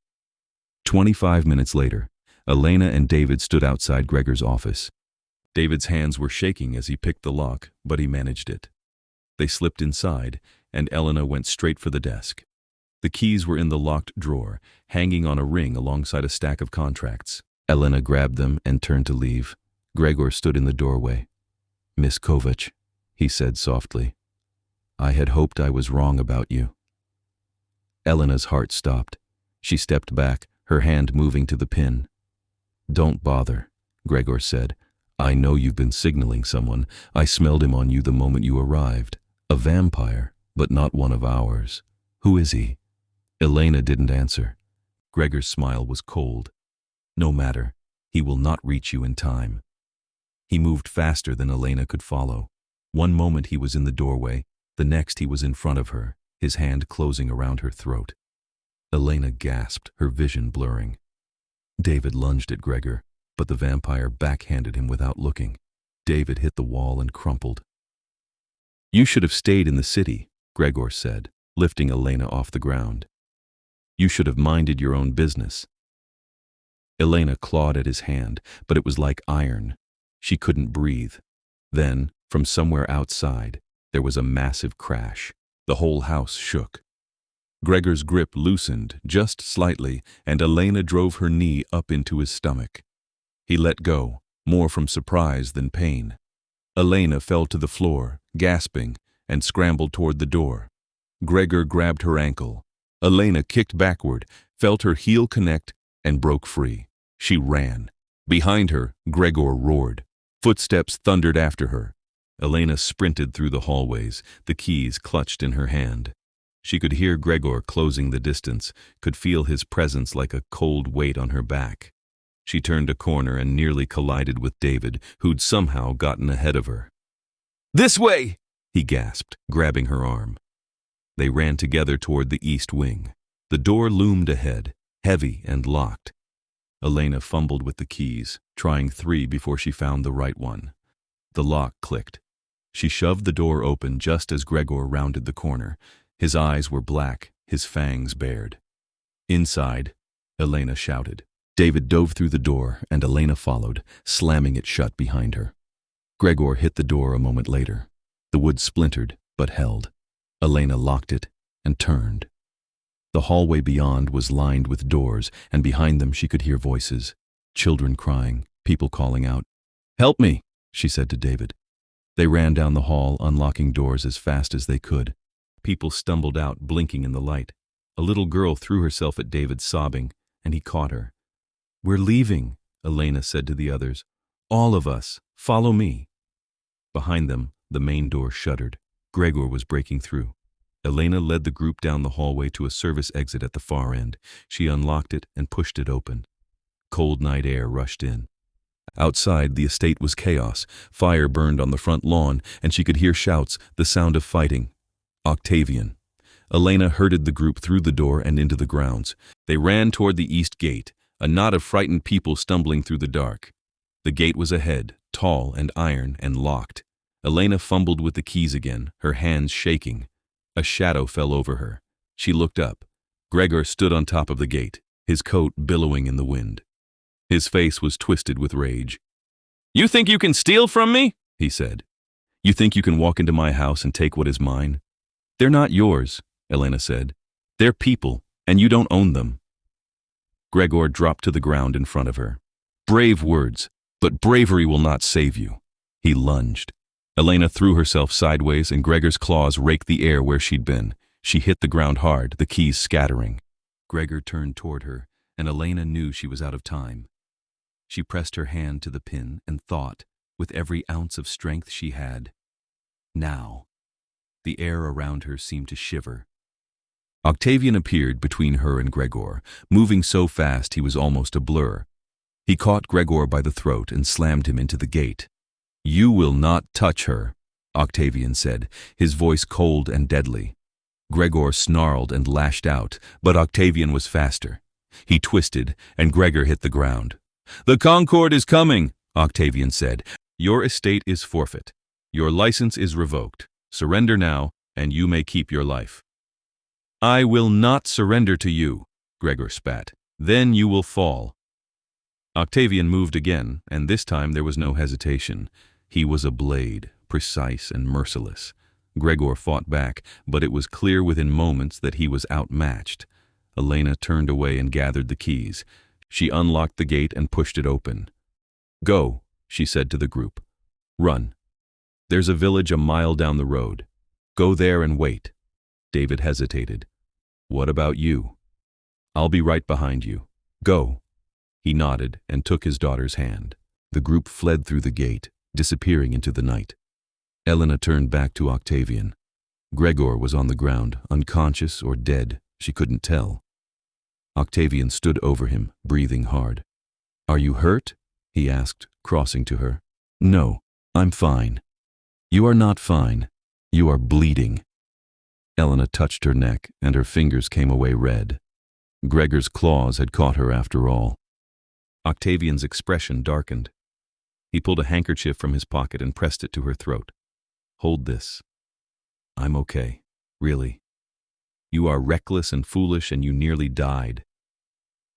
25 minutes later, Elena and David stood outside Gregor's office. David's hands were shaking as he picked the lock, but he managed it. They slipped inside, and Elena went straight for the desk. The keys were in the locked drawer, hanging on a ring alongside a stack of contracts. Elena grabbed them and turned to leave. Gregor stood in the doorway. Miss Kovač, he said softly. I had hoped I was wrong about you. Elena's heart stopped. She stepped back, her hand moving to the pin. Don't bother, Gregor said. I know you've been signaling someone. I smelled him on you the moment you arrived. A vampire, but not one of ours. Who is he? Elena didn't answer. Gregor's smile was cold. No matter. He will not reach you in time. He moved faster than Elena could follow. One moment he was in the doorway, the next he was in front of her, his hand closing around her throat. Elena gasped, her vision blurring. David lunged at Gregor. but the vampire backhanded him without looking. David hit the wall and crumpled. "You should have stayed in the city," Gregor said, lifting Elena off the ground. "You should have minded your own business." Elena clawed at his hand, but it was like iron. She couldn't breathe. Then, from somewhere outside, there was a massive crash. The whole house shook. Gregor's grip loosened just slightly, and Elena drove her knee up into his stomach. He let go, more from surprise than pain. Elena fell to the floor, gasping, and scrambled toward the door. Gregor grabbed her ankle. Elena kicked backward, felt her heel connect, and broke free. She ran. Behind her, Gregor roared. Footsteps thundered after her. Elena sprinted through the hallways, the keys clutched in her hand. She could hear Gregor closing the distance, could feel his presence like a cold weight on her back. She turned a corner and nearly collided with David, who'd somehow gotten ahead of her. "This way!" he gasped, grabbing her arm. They ran together toward the east wing. The door loomed ahead, heavy and locked. Elena fumbled with the keys, trying 3 before she found the right one. The lock clicked. She shoved the door open just as Gregor rounded the corner. His eyes were black, his fangs bared. "Inside," Elena shouted. David dove through the door, and Elena followed, slamming it shut behind her. Gregor hit the door a moment later. The wood splintered, but held. Elena locked it and turned. The hallway beyond was lined with doors, and behind them she could hear voices, children crying, people calling out. "Help me," she said to David. They ran down the hall, unlocking doors as fast as they could. People stumbled out, blinking in the light. A little girl threw herself at David, sobbing, and he caught her. "We're leaving," Elena said to the others. "All of us. Follow me." Behind them, the main door shuttered. Gregor was breaking through. Elena led the group down the hallway to a service exit at the far end. She unlocked it and pushed it open. Cold night air rushed in. Outside, the estate was chaos. Fire burned on the front lawn, and she could hear shouts, the sound of fighting. Octavian. Elena herded the group through the door and into the grounds. They ran toward the east gate, a knot of frightened people stumbling through the dark. The gate was ahead, tall and iron and locked. Elena fumbled with the keys again, her hands shaking. A shadow fell over her. She looked up. Gregor stood on top of the gate, his coat billowing in the wind. His face was twisted with rage. "You think you can steal from me?" he said. "You think you can walk into my house and take what is mine?" "They're not yours," Elena said. "They're people, and you don't own them." Gregor dropped to the ground in front of her. "Brave words, but bravery will not save you." He lunged. Elena threw herself sideways, and Gregor's claws raked the air where she'd been. She hit the ground hard, the keys scattering. Gregor turned toward her, and Elena knew she was out of time. She pressed her hand to the pin and thought, with every ounce of strength she had, now. The air around her seemed to shiver. Octavian appeared between her and Gregor, moving so fast he was almost a blur. He caught Gregor by the throat and slammed him into the gate. "You will not touch her," Octavian said, his voice cold and deadly. Gregor snarled and lashed out, but Octavian was faster. He twisted, and Gregor hit the ground. "The Concord is coming," Octavian said. "Your estate is forfeit. Your license is revoked. Surrender now, and you may keep your life." "I will not surrender to you," Gregor spat. "Then you will fall." Octavian moved again, and this time there was no hesitation. He was a blade, precise and merciless. Gregor fought back, but it was clear within moments that he was outmatched. Elena turned away and gathered the keys. She unlocked the gate and pushed it open. "Go," she said to the group. "Run. There's a village a mile down the road. Go there and wait." David hesitated. "What about you?" "I'll be right behind you. Go." He nodded and took his daughter's hand. The group fled through the gate, disappearing into the night. Elena turned back to Octavian. Gregor was on the ground, unconscious or dead, she couldn't tell. Octavian stood over him, breathing hard. "Are you hurt?" he asked, crossing to her. "No, I'm fine." "You are not fine. You are bleeding." Elena touched her neck, and her fingers came away red. Gregor's claws had caught her after all. Octavian's expression darkened. He pulled a handkerchief from his pocket and pressed it to her throat. "Hold this. I'm okay, really. You are reckless and foolish and you nearly died.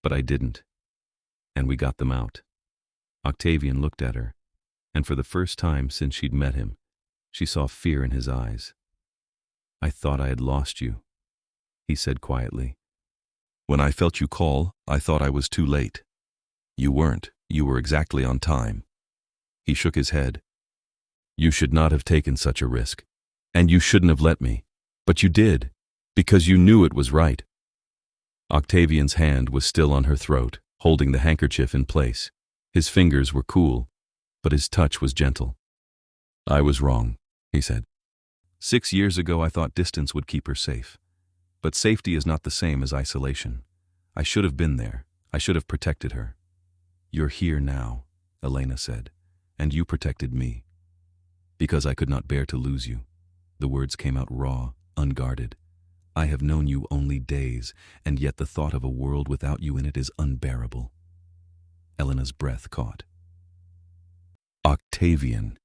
But I didn't. And we got them out." Octavian looked at her, and for the first time since she'd met him, she saw fear in his eyes. "I thought I had lost you," he said quietly. "When I felt you call, I thought I was too late. You weren't. You were exactly on time." He shook his head. "You should not have taken such a risk. And you shouldn't have let me. But you did, because you knew it was right." Octavian's hand was still on her throat, holding the handkerchief in place. His fingers were cool, but his touch was gentle. "I was wrong," he said. 6 years ago I thought distance would keep her safe. But safety is not the same as isolation. I should have been there. I should have protected her. "You're here now," Elena said, "and you protected me. Because I could not bear to lose you." The words came out raw, unguarded. "I have known you only days, and yet the thought of a world without you in it is unbearable." Elena's breath caught. "Octavian."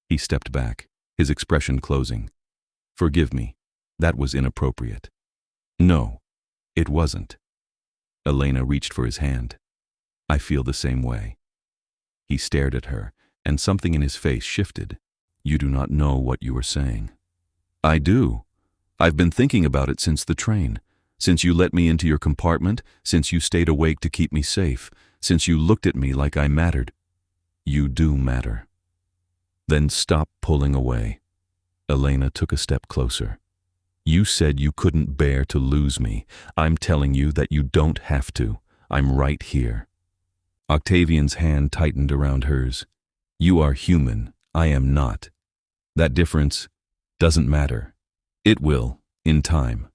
He stepped back, his expression closing. "Forgive me. That was inappropriate." "No, it wasn't." Elena reached for his hand. "I feel the same way." He stared at her, and something in his face shifted. "You do not know what you are saying." "I do. I've been thinking about it since the train, since you let me into your compartment, since you stayed awake to keep me safe, since you looked at me like I mattered." "You do matter." "Then stop pulling away." Elena took a step closer. "You said you couldn't bear to lose me. I'm telling you that you don't have to. I'm right here." Octavian's hand tightened around hers. "You are human. I am not. That difference doesn't matter. It will, in time.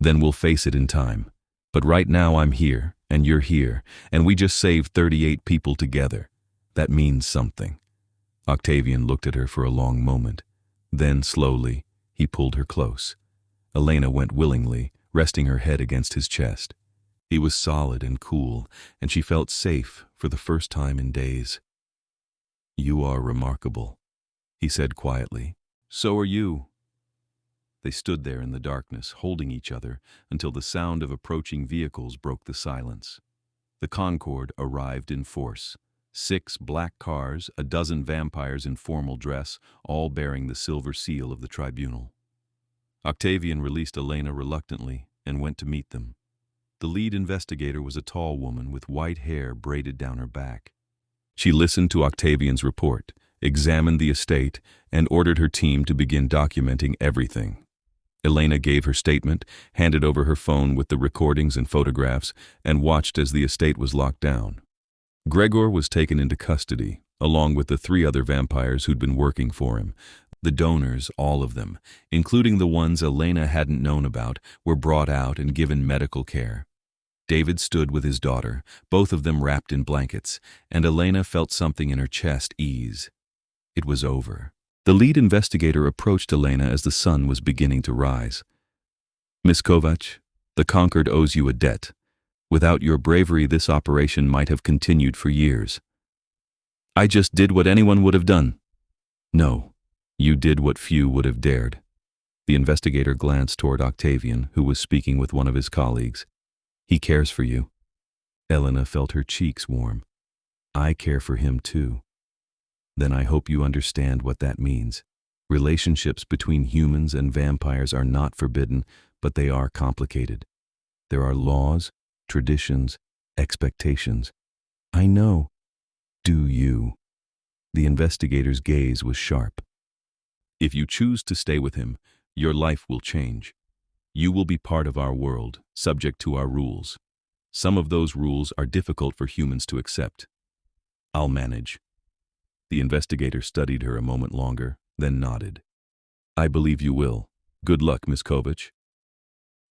Then we'll face it in time. But right now I'm here, and you're here, and we just saved 38 people together. That means something." Octavian looked at her for a long moment. Then, slowly, he pulled her close. Elena went willingly, resting her head against his chest. He was solid and cool, and she felt safe for the first time in days. "You are remarkable," he said quietly. "So are you." They stood there in the darkness, holding each other, until the sound of approaching vehicles broke the silence. The Concorde arrived in force. 6 black cars, a dozen vampires in formal dress, all bearing the silver seal of the tribunal. Octavian released Elena reluctantly and went to meet them. The lead investigator was a tall woman with white hair braided down her back. She listened to Octavian's report, examined the estate, and ordered her team to begin documenting everything. Elena gave her statement, handed over her phone with the recordings and photographs, and watched as the estate was locked down. Gregor was taken into custody, along with the 3 other vampires who'd been working for him. The donors, all of them, including the ones Elena hadn't known about, were brought out and given medical care. David stood with his daughter, both of them wrapped in blankets, and Elena felt something in her chest ease. It was over. The lead investigator approached Elena as the sun was beginning to rise. "Miss Kovač, the Concorde owes you a debt. Without your bravery, this operation might have continued for years." "I just did what anyone would have done." "No, you did what few would have dared." The investigator glanced toward Octavian, who was speaking with one of his colleagues. "He cares for you." Elena felt her cheeks warm. "I care for him too." "Then I hope you understand what that means. Relationships between humans and vampires are not forbidden, but they are complicated. There are laws, traditions, expectations." "I know." "Do you?" The investigator's gaze was sharp. "If you choose to stay with him, your life will change. You will be part of our world, subject to our rules. Some of those rules are difficult for humans to accept. I'll manage." The investigator studied her a moment longer, then nodded. "I believe you will. Good luck, Miss Kovač."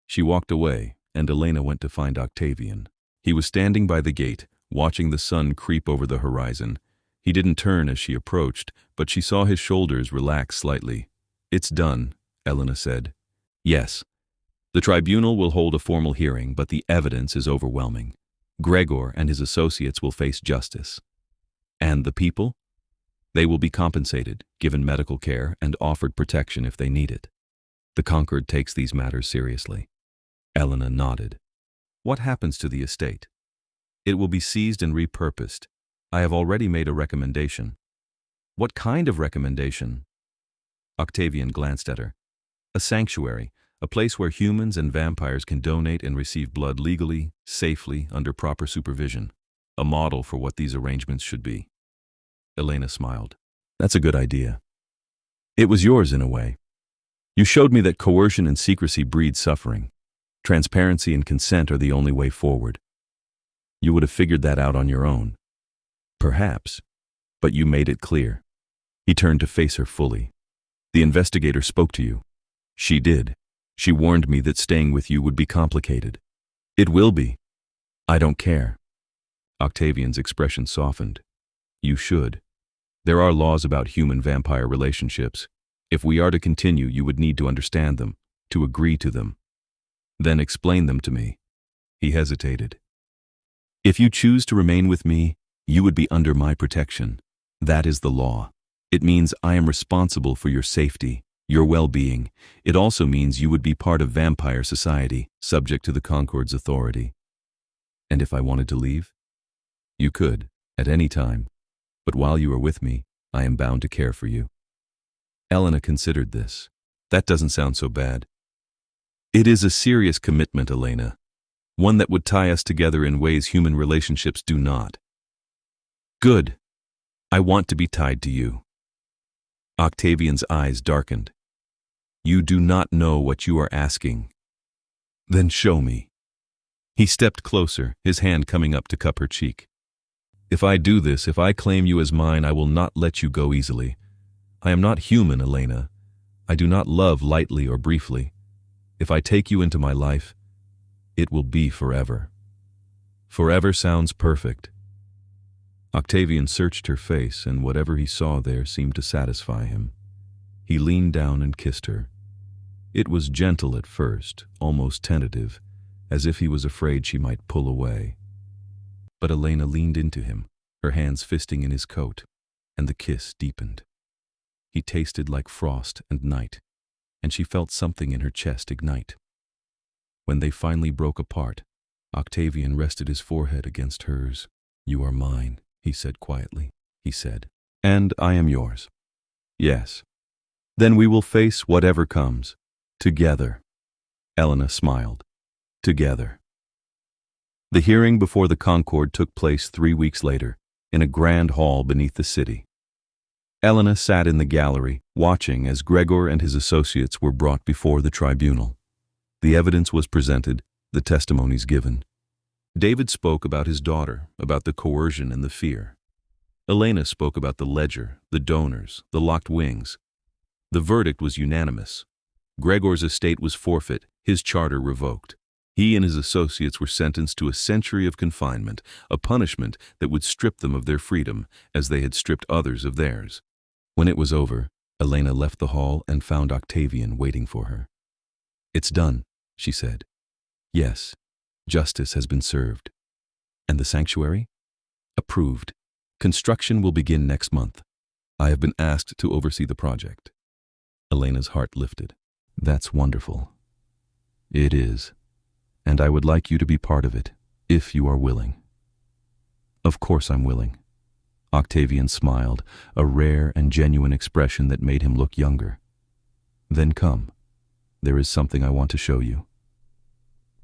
She walked away, and Elena went to find Octavian. He was standing by the gate, watching the sun creep over the horizon. He didn't turn as she approached, but she saw his shoulders relax slightly. "It's done," Elena said. "Yes. The tribunal will hold a formal hearing, but the evidence is overwhelming. Gregor and his associates will face justice. And the people? They will be compensated, given medical care, and offered protection if they need it. The Concord takes these matters seriously. Elena nodded. What happens to the estate? It will be seized and repurposed. I have already made a recommendation. What kind of recommendation? Octavian glanced at her. A sanctuary, a place where humans and vampires can donate and receive blood legally, safely, under proper supervision. A model for what these arrangements should be. Elena smiled. That's a good idea. It was yours in a way. You showed me that coercion and secrecy breed suffering. Transparency and consent are the only way forward. You would have figured that out on your own. Perhaps, but you made it clear. He turned to face her fully. The investigator spoke to you. She did. She warned me that staying with you would be complicated. It will be. I don't care. Octavian's expression softened. You should. There are laws about human-vampire relationships. If we are to continue, you would need to understand them, to agree to them. Then explain them to me. He hesitated. If you choose to remain with me, you would be under my protection. That is the law. It means I am responsible for your safety, your well-being. It also means you would be part of vampire society, subject to the Concord's authority. And if I wanted to leave? You could, at any time. But while you are with me, I am bound to care for you. Elena considered this. That doesn't sound so bad. It is a serious commitment, Elena. One that would tie us together in ways human relationships do not. Good. I want to be tied to you. Octavian's eyes darkened. You do not know what you are asking. Then show me. He stepped closer, his hand coming up to cup her cheek. If I do this, if I claim you as mine, I will not let you go easily. I am not human, Elena. I do not love lightly or briefly. If I take you into my life, it will be forever. Forever sounds perfect. Octavian searched her face, and whatever he saw there seemed to satisfy him. He leaned down and kissed her. It was gentle at first, almost tentative, as if he was afraid she might pull away. But Elena leaned into him, her hands fisting in his coat, and the kiss deepened. He tasted like frost and night, and she felt something in her chest ignite. When they finally broke apart, Octavian rested his forehead against hers. You are mine, he said quietly. He said, and I am yours. Yes. Then we will face whatever comes. Together. Elena smiled. Together. The hearing before the Concord took place 3 weeks later, in a grand hall beneath the city. Elena sat in the gallery, watching as Gregor and his associates were brought before the tribunal. The evidence was presented, the testimonies given. David spoke about his daughter, about the coercion and the fear. Elena spoke about the ledger, the donors, the locked wings. The verdict was unanimous. Gregor's estate was forfeit, his charter revoked. He and his associates were sentenced to a century of confinement, a punishment that would strip them of their freedom, as they had stripped others of theirs. When it was over, Elena left the hall and found Octavian waiting for her. It's done, she said. Yes, justice has been served. And the sanctuary? Approved. Construction will begin next month. I have been asked to oversee the project. Elena's heart lifted. That's wonderful. It is. And I would like you to be part of it, if you are willing. Of course I'm willing. Octavian smiled, a rare and genuine expression that made him look younger. Then come. There is something I want to show you.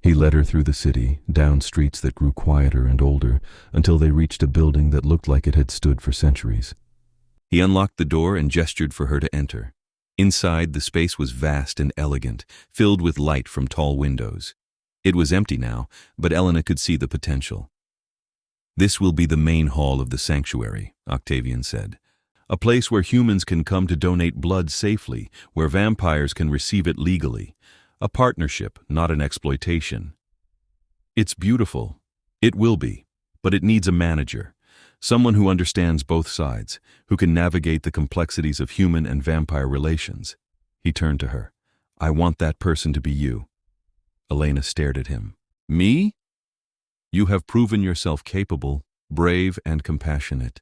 He led her through the city, down streets that grew quieter and older, until they reached a building that looked like it had stood for centuries. He unlocked the door and gestured for her to enter. Inside, the space was vast and elegant, filled with light from tall windows. It was empty now, but Elena could see the potential. This will be the main hall of the sanctuary, Octavian said. A place where humans can come to donate blood safely, where vampires can receive it legally. A partnership, not an exploitation. It's beautiful. It will be. But it needs a manager. Someone who understands both sides, who can navigate the complexities of human and vampire relations. He turned to her. I want that person to be you. Elena stared at him. Me? You have proven yourself capable, brave, and compassionate.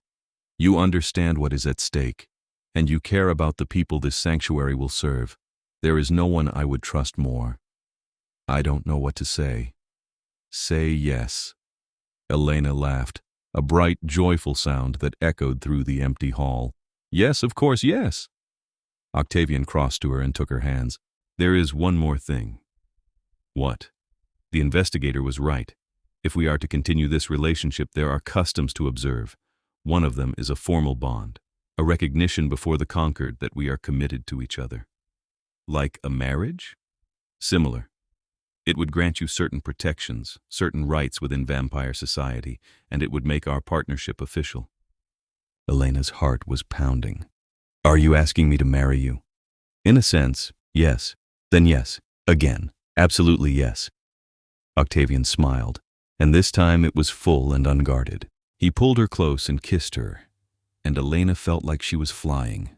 You understand what is at stake, and you care about the people this sanctuary will serve. There is no one I would trust more. I don't know what to say. Say yes. Elena laughed, a bright, joyful sound that echoed through the empty hall. Yes, of course, yes. Octavian crossed to her and took her hands. There is one more thing. What? The investigator was right. If we are to continue this relationship, there are customs to observe. One of them is a formal bond, a recognition before the conquered that we are committed to each other. Like a marriage? Similar. It would grant you certain protections, certain rights within vampire society, and it would make our partnership official. Elena's heart was pounding. Are you asking me to marry you? In a sense, yes. Then yes. Again. Absolutely yes. Octavian smiled, and this time it was full and unguarded. He pulled her close and kissed her, and Elena felt like she was flying.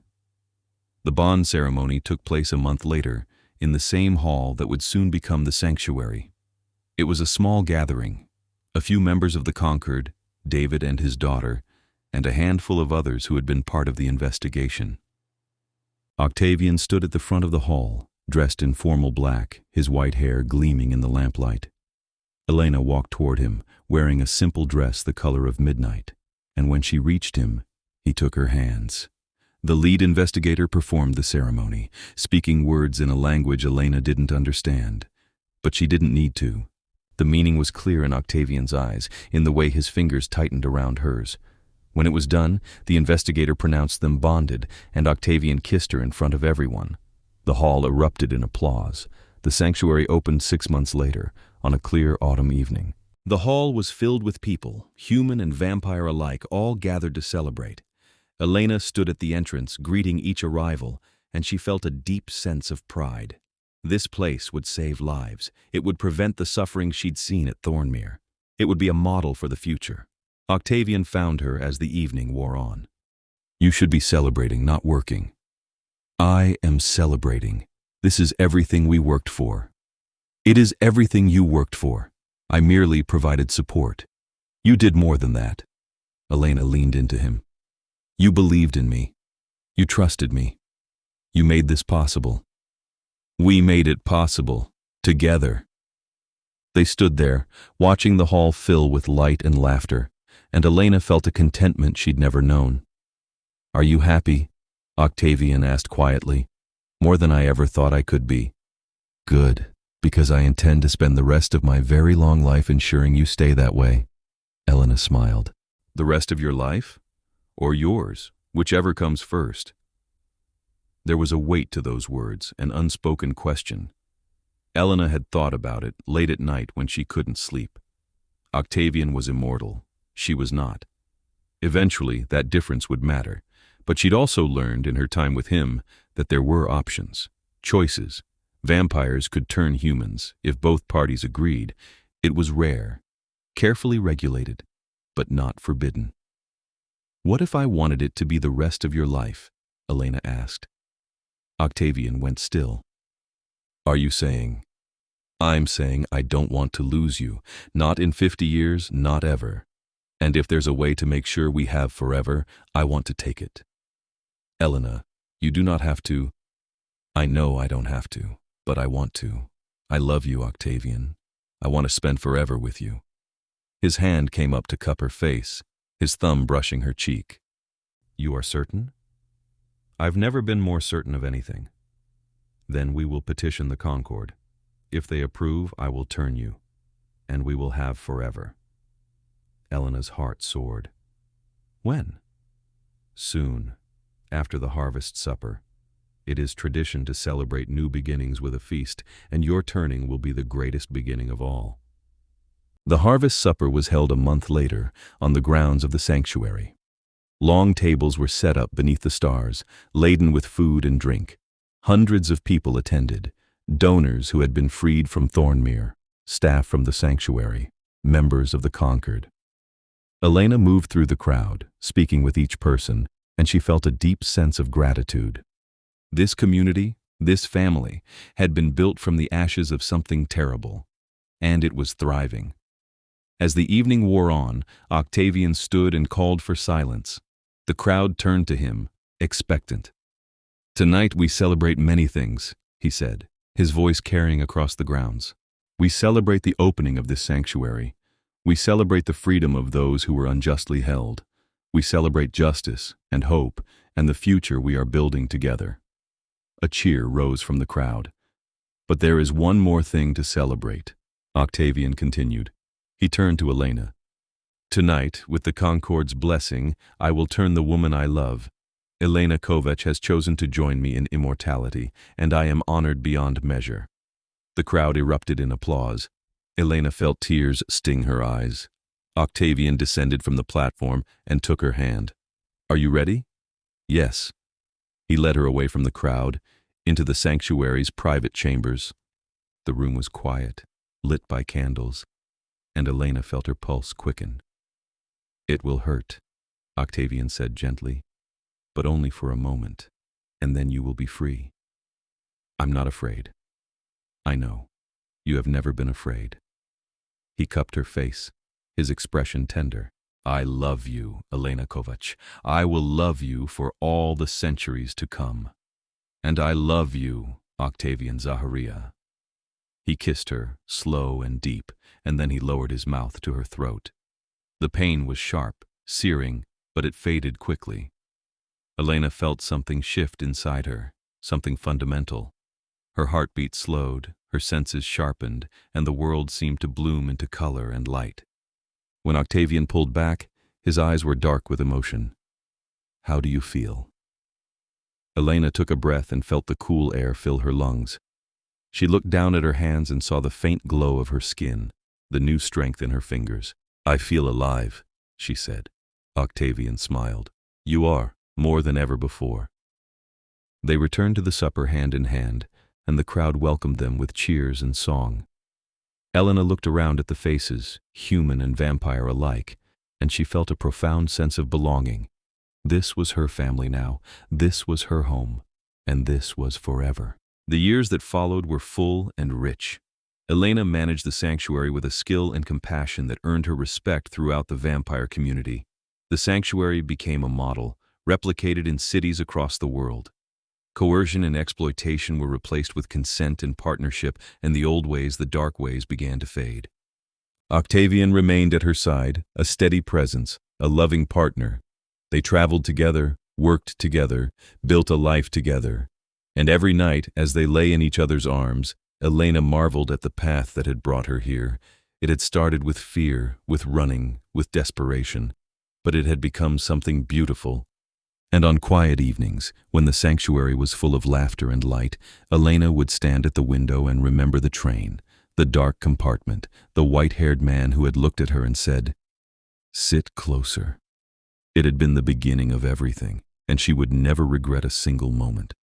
The bond ceremony took place a month later, in the same hall that would soon become the sanctuary. It was a small gathering, a few members of the conquered, David and his daughter, and a handful of others who had been part of the investigation. Octavian stood at the front of the hall, dressed in formal black, his white hair gleaming in the lamplight. Elena walked toward him, wearing a simple dress the color of midnight, and when she reached him, he took her hands. The lead investigator performed the ceremony, speaking words in a language Elena didn't understand. But she didn't need to. The meaning was clear in Octavian's eyes, in the way his fingers tightened around hers. When it was done, the investigator pronounced them bonded, and Octavian kissed her in front of everyone. The hall erupted in applause. The sanctuary opened 6 months later, on a clear autumn evening. The hall was filled with people, human and vampire alike, all gathered to celebrate. Elena stood at the entrance, greeting each arrival, and she felt a deep sense of pride. This place would save lives. It would prevent the suffering she'd seen at Thornmere. It would be a model for the future. Octavian found her as the evening wore on. You should be celebrating, not working. I am celebrating. This is everything we worked for. It is everything you worked for. I merely provided support. You did more than that. Elena leaned into him. You believed in me. You trusted me. You made this possible. We made it possible. Together. They stood there, watching the hall fill with light and laughter, and Elena felt a contentment she'd never known. Are you happy? Octavian asked quietly. More than I ever thought I could be. Good, because I intend to spend the rest of my very long life ensuring you stay that way. Elena smiled. The rest of your life? Or yours, whichever comes first. There was a weight to those words, an unspoken question. Elena had thought about it late at night when she couldn't sleep. Octavian was immortal. She was not. Eventually, that difference would matter, but she'd also learned in her time with him that there were options, choices. Vampires could turn humans if both parties agreed. It was rare, carefully regulated, but not forbidden. What if I wanted it to be the rest of your life? Elena asked. Octavian went still. Are you saying? I'm saying I don't want to lose you. Not in 50 years, not ever. And if there's a way to make sure we have forever, I want to take it. Elena, you do not have to. I know I don't have to, but I want to. I love you, Octavian. I want to spend forever with you. His hand came up to cup her face, his thumb brushing her cheek. You are certain? I've never been more certain of anything. Then we will petition the Concord. If they approve, I will turn you, and we will have forever. Elena's heart soared. When? Soon, after the harvest supper. It is tradition to celebrate new beginnings with a feast, and your turning will be the greatest beginning of all. The harvest supper was held a month later on the grounds of the sanctuary. Long tables were set up beneath the stars, laden with food and drink. Hundreds of people attended, donors who had been freed from Thornmere, staff from the sanctuary, members of the Conquered. Elena moved through the crowd, speaking with each person, and she felt a deep sense of gratitude. This community, this family, had been built from the ashes of something terrible, and it was thriving. As the evening wore on, Octavian stood and called for silence. The crowd turned to him, expectant. "Tonight we celebrate many things," he said, his voice carrying across the grounds. "We celebrate the opening of this sanctuary. We celebrate the freedom of those who were unjustly held. We celebrate justice and hope and the future we are building together." A cheer rose from the crowd. "But there is one more thing to celebrate," Octavian continued. He turned to Elena. "Tonight, with the Concord's blessing, I will turn the woman I love. Elena Kovač has chosen to join me in immortality, and I am honored beyond measure." The crowd erupted in applause. Elena felt tears sting her eyes. Octavian descended from the platform and took her hand. "Are you ready?" "Yes." He led her away from the crowd, into the sanctuary's private chambers. The room was quiet, lit by candles, and Elena felt her pulse quicken. "It will hurt," Octavian said gently, "but only for a moment, and then you will be free." "I'm not afraid." "I know. You have never been afraid." He cupped her face, his expression tender. "I love you, Elena Kovač. I will love you for all the centuries to come. And I love you, Octavian Zaharia." He kissed her, slow and deep, and then he lowered his mouth to her throat. The pain was sharp, searing, but it faded quickly. Elena felt something shift inside her, something fundamental. Her heartbeat slowed, her senses sharpened, and the world seemed to bloom into color and light. When Octavian pulled back, his eyes were dark with emotion. "How do you feel?" Elena took a breath and felt the cool air fill her lungs. She looked down at her hands and saw the faint glow of her skin, the new strength in her fingers. "I feel alive," she said. Octavian smiled. "You are, more than ever before." They returned to the supper hand in hand, and the crowd welcomed them with cheers and song. Elena looked around at the faces, human and vampire alike, and she felt a profound sense of belonging. This was her family now, this was her home, and this was forever. The years that followed were full and rich. Elena managed the sanctuary with a skill and compassion that earned her respect throughout the vampire community. The sanctuary became a model, replicated in cities across the world. Coercion and exploitation were replaced with consent and partnership, and the old ways, the dark ways, began to fade. Octavian remained at her side, a steady presence, a loving partner. They traveled together, worked together, built a life together. And every night, as they lay in each other's arms, Elena marveled at the path that had brought her here. It had started with fear, with running, with desperation, but it had become something beautiful. And on quiet evenings, when the sanctuary was full of laughter and light, Elena would stand at the window and remember the train, the dark compartment, the white-haired man who had looked at her and said, "Sit closer." It had been the beginning of everything, and she would never regret a single moment.